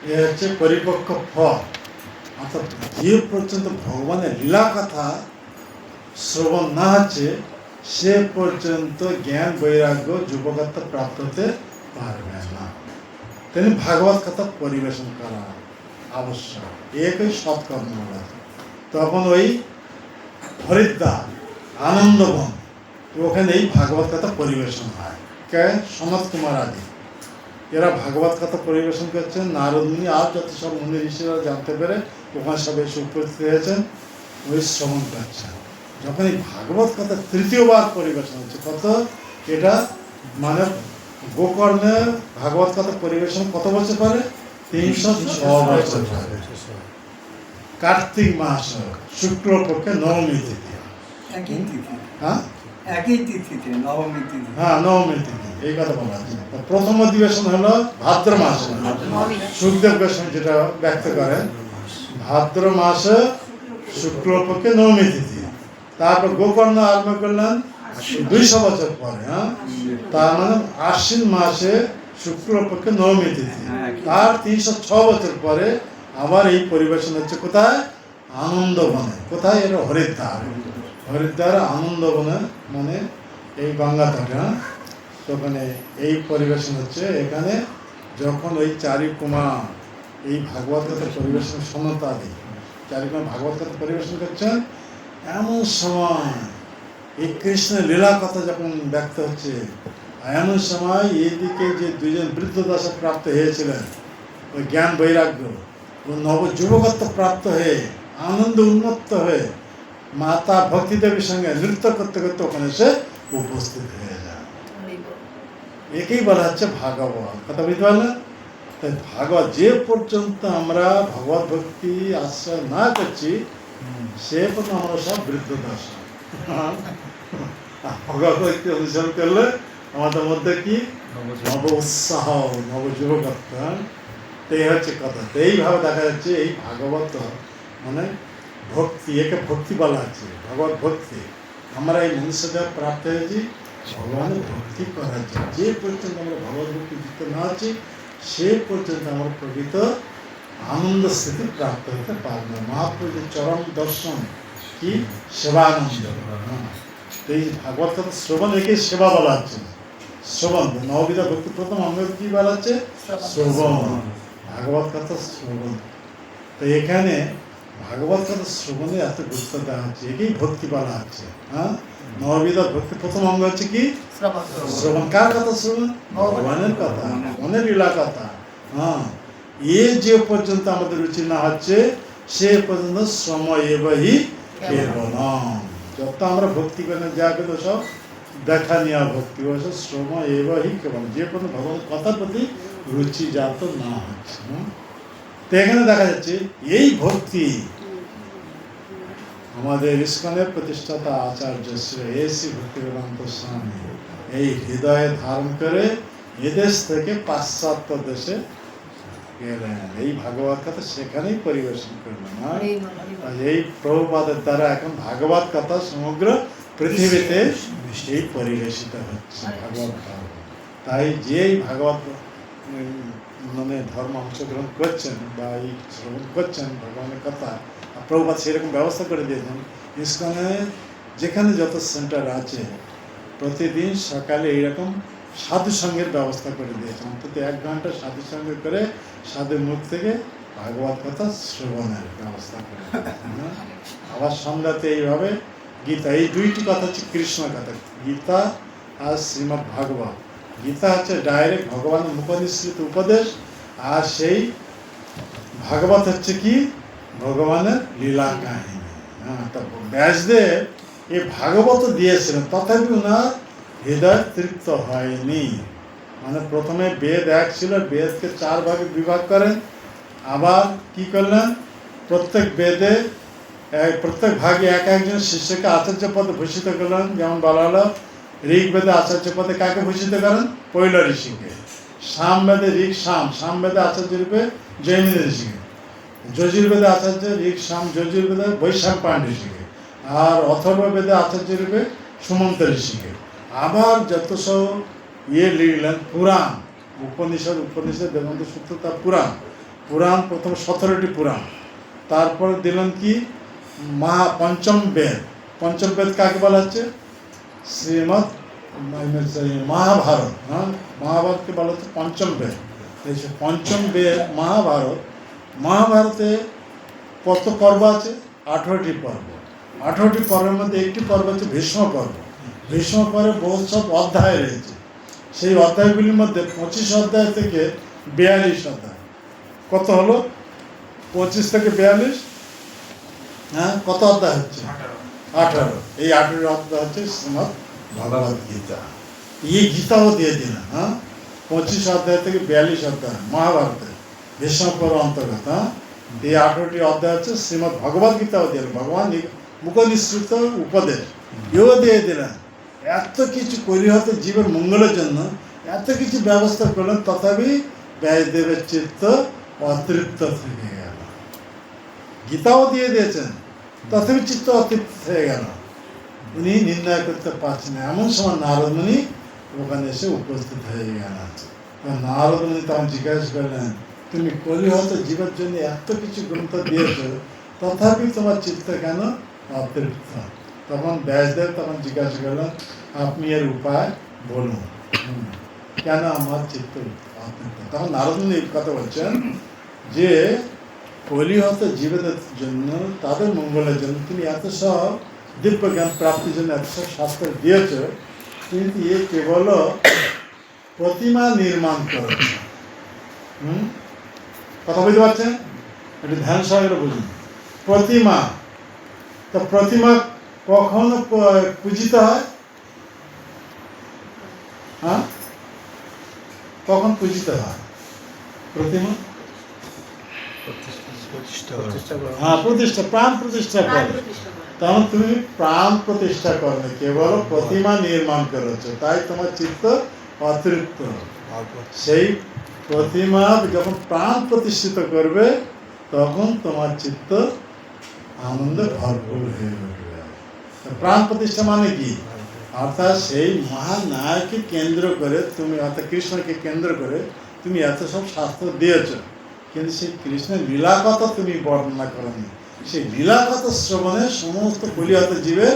এ হচ্ছে পরিপক্ক ফল। অর্থাৎ যে পর্যন্ত ভগবানের লীলা কথা শ্রবণ না হচ্ছে, সে পর্যন্ত জ্ঞান বৈরাগ্য যুবকত্ব প্রাপ্ত হতে পারবে না। তেমনি ভাগবত কথা পরিবেশন করা আবশ্যক, একই সৎকর্ম বলা। তখন ওই হরিদ্বার আনন্দবন ওখানে এই ভাগবত কথা পরিবেশন হয়। কে? সনত কুমার আদি এরা ভাগবত কথা পরিবেশন করছেন। নারদ মুনি আর যত সব মুনি ঋষিরা জানতে পেরে ওখানে সব এসে উপস্থিত হয়েছেন, ওই শ্রবণ করছেন। যখন এই ভাগবত কথা তৃতীয়বার পরিবেশন হচ্ছে, কত এটা মানে গোকর্ণে ভাগবত কথা পরিবেশন কত বছর পরে? 306 বছর পরে, কার্তিক মাস শুক্লপক্ষে নবমী তিথি। একই তিথি, হ্যাঁ একই তিথিতে, নবমী তিথি। হ্যাঁ, নবমী তিথি, এই কথা বলা আছে। প্রথম অধিবেশন হলো ভাদ্র মাসে, সুখদেব গোস্বামী যেটা ব্যক্ত করেন, ভাদ্র মাসে শুক্লপক্ষে নবমী তিথি। তারপর গোকর্ণ আরম্ভ করলেন 200 বছর পরে। হ্যাঁ, তার মানে আশ্বিন মাসে শুক্লপক্ষে নবমী তিথি। তার 306 বছর পরে আবার এই পরিবেশন হচ্ছে কোথায়? আনন্দবনে। কোথায়? এটা হরিদ্বার। হরিদ্বার আনন্দবনে, মানে এই গঙ্গা তটে। হ্যাঁ, ওখানে এই পরিবেশন হচ্ছে। এখানে যখন ওই চারি কুমার এই ভাগবত কথা পরিবেশন সমতাদি চারি কুমার ভাগবত কথা পরিবেশন করছেন, এমন সময় এই কৃষ্ণের লীলা কথা যখন ব্যক্ত হচ্ছে, এমন সময় এদিকে যে দুজন বৃদ্ধ দশা প্রাপ্ত হয়েছিলেন, ওই জ্ঞান বৈরাগ্য ও নবযুবকত্ব প্রাপ্ত হয়ে আনন্দ উন্মত্ত হয়ে মাতা ভক্তিদেবীর সঙ্গে নৃত্য করতে করতে ওখানে এসে উপস্থিত হয়ে যায়। একেই বলা হচ্ছে ভাগবত কথা, বুঝতে পারলেন? তাই ভাগবত যে পর্যন্ত আমরা ভগবত ভক্তি আশ্রয় না করছি, সে পর্যন্ত আমরা সব বৃদ্ধ দশা। ভগবত ভক্তি অনুসরণ করলে আমাদের মধ্যে কি নব উৎসাহ, নবযুবকত্ব। এই হচ্ছে কথা। এইভাবে দেখা যাচ্ছে এই ভাগবত মানে ভক্তি, একে ভক্তি বলা আছে, ভগবত ভক্তি। আমরা এই মনুষ্যদেহ প্রাপ্ত হয়েছি ভগবানের ভক্তি করার জন্য। যে পর্যন্ত আমরা ভগবত ভক্তি যুক্ত না আছি, সে পর্যন্ত আমরা প্রকৃত আনন্দ স্থিতি প্রাপ্ত হতে পারব না। মহাপ্রভুর চরম দর্শন কি? সেবানন্দ। এই ভাগবত কথা শ্রবণ, একে সেবা বলা হচ্ছে। শ্রবণ নববিধা ভক্তি প্রথম অঙ্গ কি বলা হচ্ছে? শ্রবণ। ভাগবত কথা শ্রবণ। তো এখানে ভাগবত কথা শ্রবণে এত গুরুত্ব দেওয়া হচ্ছে, একেই ভক্তি বলা হচ্ছে। হ্যাঁ, নববিধা ভক্তি প্রথম অঙ্গ হচ্ছে কি? শ্রবণ। কার কথা শ্রবণ? ভগবানের কথা, মনের লীলা কথা। হ্যাঁ, এ যে পর্যন্ত আমাদের রুচি না হচ্ছে, সে পর্যন্ত শ্রম এবহি কেবলম। যত আমরা ভক্তি করি না, যা কিন্তু সব দেখা নেওয়া ভক্তি, ওসব শ্রম এবহি কেবলম। যে পর্যন্ত ভগবানের কথার প্রতি রুচি জাত না হচ্ছে। তো এখানে দেখা যাচ্ছে এই ভক্তি আমাদের ইস্কনের প্রতিষ্ঠাতা আচার্য শ্রী এসি ভক্তিবেদান্ত স্বামী এই হৃদয়ে ধারণ করে এদেশ থেকে পাশ্চাত্য দেশে গেলেন। এই ভাগবত কথা সেখানেই পরিবেশন করলেন। এই প্রভুপাদের দ্বারা এখন ভাগবত কথা সমগ্র পৃথিবীতে এই পরিবেশিত হচ্ছে ভাগবত ধর্ম। তাই যেই ভাগবত মানে ধর্ম অংশগ্রহণ করছেন বা এই শ্রবণ করছেন ভগবানের কথা, প্রভুপাদ সেরকম ব্যবস্থা করে দিয়েছেন। ইস্কনে যেখানে যত সেন্টার আছে, প্রতিদিন সকালে এইরকম সাধু সঙ্গের ব্যবস্থা করে দিয়েছেন। অন্তত 1 ঘন্টা সাধু সঙ্গে করে সাধুর মুখ থেকে ভাগবত কথা শ্রবণের ব্যবস্থা করে দিয়েছেন। আবার সন্ধ্যাতে এইভাবে গীতা, এই দুইটি কথা হচ্ছে কৃষ্ণ কথা, গীতা আর শ্রীমদ্ ভাগবত। গীতা হচ্ছে ডাইরেক্ট ভগবানের মুখনিসৃত উপদেশ, আর সেই ভাগবত হচ্ছে কি? ভগবানের লীলা কাহিনী। হ্যাঁ, তো ব্যাসদেব এই ভাগবত দিয়েছিলেন, তথাপি ওনার হৃদয় তৃপ্ত হয়নি। মানে প্রথমে বেদ এক ছিল, বেদকে 4 ভাগে বিভাগ করেন। আবার কি করলেন? প্রত্যেক বেদে প্রত্যেক ভাগে একজন শিষ্যকে আচার্য পদে ভূষিত করলেন। যেমন বলা হলো, ঋগ্বেদে আচার্য পদে কাকে ভূষিত করেন? পৈল ঋষিকে। সামবেদে ঋক সাম, সামবেদে আচার্য রূপে জৈমিনী ঋষিকে। যজুর্বেদে আচার্য ঋক সাম যজুর্বেদে বৈশাখপায়ন ঋষিকে। আর অথর্ববেদে আচার্য রূপে সুমন্ত ঋষিকে। আবার যত সব লিখলেন পুরাণ, উপনিষদ, বেদান্ত সূত্র, তার পুরাণ প্রথম 17টি পুরাণ। তারপর দিলেন কি? পঞ্চম বেদ। পঞ্চম বেদ কাকে বলা হচ্ছে? শ্রীমৎ মহাভারত। হ্যাঁ, মহাভারতকে বলা হচ্ছে পঞ্চম বেদ। পঞ্চম বেদ মহাভারত। মহাভারতে কত পর্ব আছে? 18টি পর্ব। 18টি পর্বের মধ্যে একটি পর্ব হচ্ছে ভীষ্ম পর্ব। ভীষ্ম পর্বে বহু সব অধ্যায় রয়েছে। সেই অধ্যায়গুলির মধ্যে 25 অধ্যায় থেকে 42 অধ্যায়। কত হলো? 25 থেকে 42, হ্যাঁ, কত অধ্যায় হচ্ছে? 18। এই 18 অধ্যায় হচ্ছে শ্রীমদ্ ভগবদ গীতা। এই গীতাও দিয়ে দিলেন, হ্যাঁ, 25 অধ্যায় থেকে 42 অধ্যায় মহাভারতের ভীষ্ম পর্ব অন্তর্গত। হ্যাঁ, এই 18টি অধ্যায় হচ্ছে শ্রীমদ্ ভগবদ গীতাও দিলেন, ভগবান মুখ নিঃসৃত উপদেশ এও দিয়ে দিলেন। এত কিছু পরিহত জীবের মঙ্গলের জন্য এত কিছু ব্যবস্থা করলেন, তথাপি ব্যাসদেবের চিত্ত অতৃপ্ত থেকে গেল। গীতাও দিয়ে দিয়েছেন, তথাপি চিত্ত অতৃপ্ত হয়ে গেল। উনি নির্ণয় করতে পারছেন না। এমন সময় নারদ মুনি ওখানে এসে উপস্থিত হয়ে গেলেন। নারদ মুনি তখন জিজ্ঞাসা করলেন, তুমি কলিহত জীবের জন্য এত কিছু গ্রন্থ দিয়েছ, তথাপি তোমার চিত্ত কেন অতৃপ্ত? তখন ব্যাসদেব তখন জিজ্ঞাসা করলেন, আপনি এর উপায় বলুন, কেন আমার চিত্ত অতৃপ্ত? তখন নারদ মুনি এই কথা বলছেন যে কলিহত জীবেদের জন্য, তাদের মঙ্গলের জন্য তুমি এত সব দিব্য জ্ঞান প্রাপ্তির জন্য এত সব শাস্ত্র দিয়েছ, কিন্তু এ কেবল প্রতিমা নির্মাণ করেছ। কথা বুঝতে পারছেন? একটু ধ্যান সহকারে বুঝুন। প্রতিমা, তো প্রতিমা কখনো পূজিত হয়? হ্যাঁ, কখন পূজিত হয় প্রতিমা? হ্যাঁ, প্রতিষ্ঠা, প্রাণ প্রতিষ্ঠা করে। তখন তুমি প্রাণ প্রতিষ্ঠা করবে, কেবল প্রতিমা নির্মাণ করেছো, তাই তোমার চিত্ত অতৃপ্ত। সেই প্রতিমা যখন প্রাণ প্রতিষ্ঠিত করবে, তখন তোমার চিত্ত আনন্দে ভরপুর হয়ে উঠবে। প্রাণ প্রতিষ্ঠা মানে কি? অর্থাৎ সেই মহানায়ককে কেন্দ্র করে তুমি, অর্থাৎ কৃষ্ণকে কেন্দ্র করে তুমি এত সব শাস্ত্র দিয়েছ, কিন্তু সেই কৃষ্ণের লীলা কথা তুমি বর্ণনা করনি। সেই লীলা কথা শ্রবণে সমস্ত কলিহত জীবের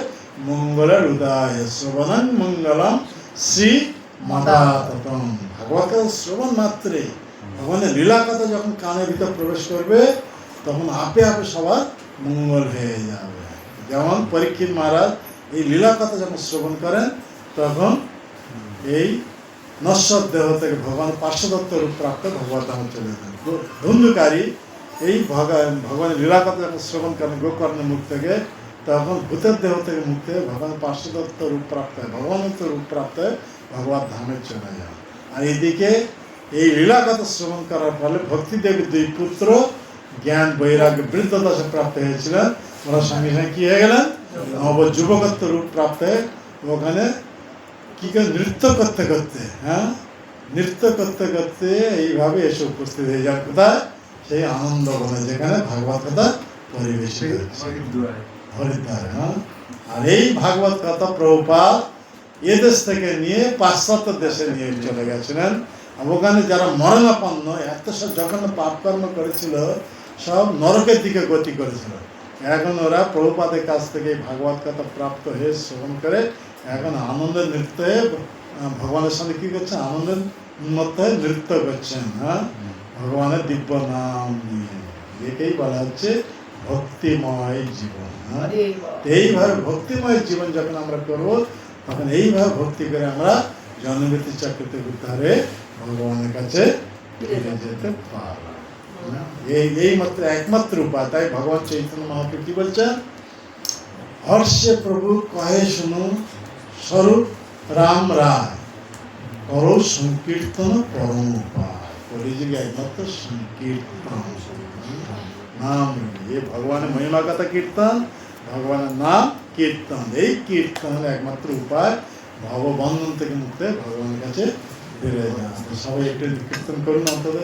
মঙ্গলের উদয়। শ্রবণং মঙ্গলম শ্রী মাতাতম। ভগবত শ্রবণ মাত্রে ভগবানের লীলা কথা যখন কানের ভিতর প্রবেশ করবে, তখন আপে আপে সবার মঙ্গল হয়ে যাবে। যেমন পরীক্ষিত মহারাজ এই লীলা কথা যখন শ্রবণ করেন, তখন এই নশ্বর দেহ থেকে ভগবান পার্শ্বদত্ত রূপ প্রাপ্ত ভগবত ধামে চলে যান। ধুন্ধুকারী এই ভগবানের লীলা কথা যখন শ্রবণ করেন গোকর্ণের মুখ থেকে, তখন ভূতের দেহ থেকে মুক্ত হয়ে ভগবান পার্শ্বদত্ত রূপ প্রাপ্ত হয়, ভগবানের রূপ প্রাপ্ত হয়ে ভগবত ধামে চলে যান। আর এইদিকে এই লীলা কথা শ্রবণ করার ফলে ভক্তিদেবীর 2 পুত্র জ্ঞান বৈরাগ্য বৃদ্ধদশা প্রাপ্ত হয়েছিলেন, ওরা সঙ্গে সঙ্গে কি হয়ে গেলেন? যুবকত্ব রূপ প্রাপ্ত হয়ে ওখানে কি করে নৃত্য করতে করতে, হ্যাঁ, নৃত্য করতে করতে এইভাবে এসে উপস্থিত হয়ে যান কোথায়? সেই আনন্দ বনে, যেখানে ভাগবত কথা পরিবেশিত হচ্ছে, হরিদ্বারে। হ্যাঁ, আর এই ভাগবত কথা প্রভুপাদ এদেশ থেকে নিয়ে পাশ্চাত্য দেশে নিয়ে চলে গেছিলেন। ওখানে যারা মরণাপন্ন, এত সব জঘন্য পাপকর্ম করেছিল, সব নরকের দিকে গতি করেছিল। এখন ওরা প্রভুপাদের কাছ থেকে ভাগবত কথা প্রাপ্ত হয়ে শ্রবণ করে এখন আনন্দের নৃত্যে ভগবানের সঙ্গে কী করছেন? আনন্দের উন্মত্ত হয়ে নৃত্য করছেন। হ্যাঁ, ভগবানের দিব্য নাম নিয়ে। একেই বলা হচ্ছে ভক্তিময় জীবন। হ্যাঁ, এইভাবে ভক্তিময় জীবন যখন আমরা করব, তখন এইভাবে ভক্তি করে আমরা জন্মমৃত্যু চক্রতে উদ্ধারে ভগবানের কাছে ফিরে যেতে পারব। এই মাত্র একমাত্র উপায়। তাই ভগবান চৈতন্য মহাপ্রভু কি বলছেন? হর্ষে প্রভু কহে শুনো স্বরূপ রাম রায়, করো সংকীর্তন পরম উপায়। কলিযুগে একমাত্র সংকীর্তন নাম, এ ভগবানের মহিমা কথা কীর্তন, ভগবানের নাম কীর্তন। এই কীর্তনের একমাত্র উপায় ভগবন্ধন থেকে মুক্ত ভগবানের কাছে ফিরে যাওয়া। সবাই একটু কীর্তন করুন অন্তত।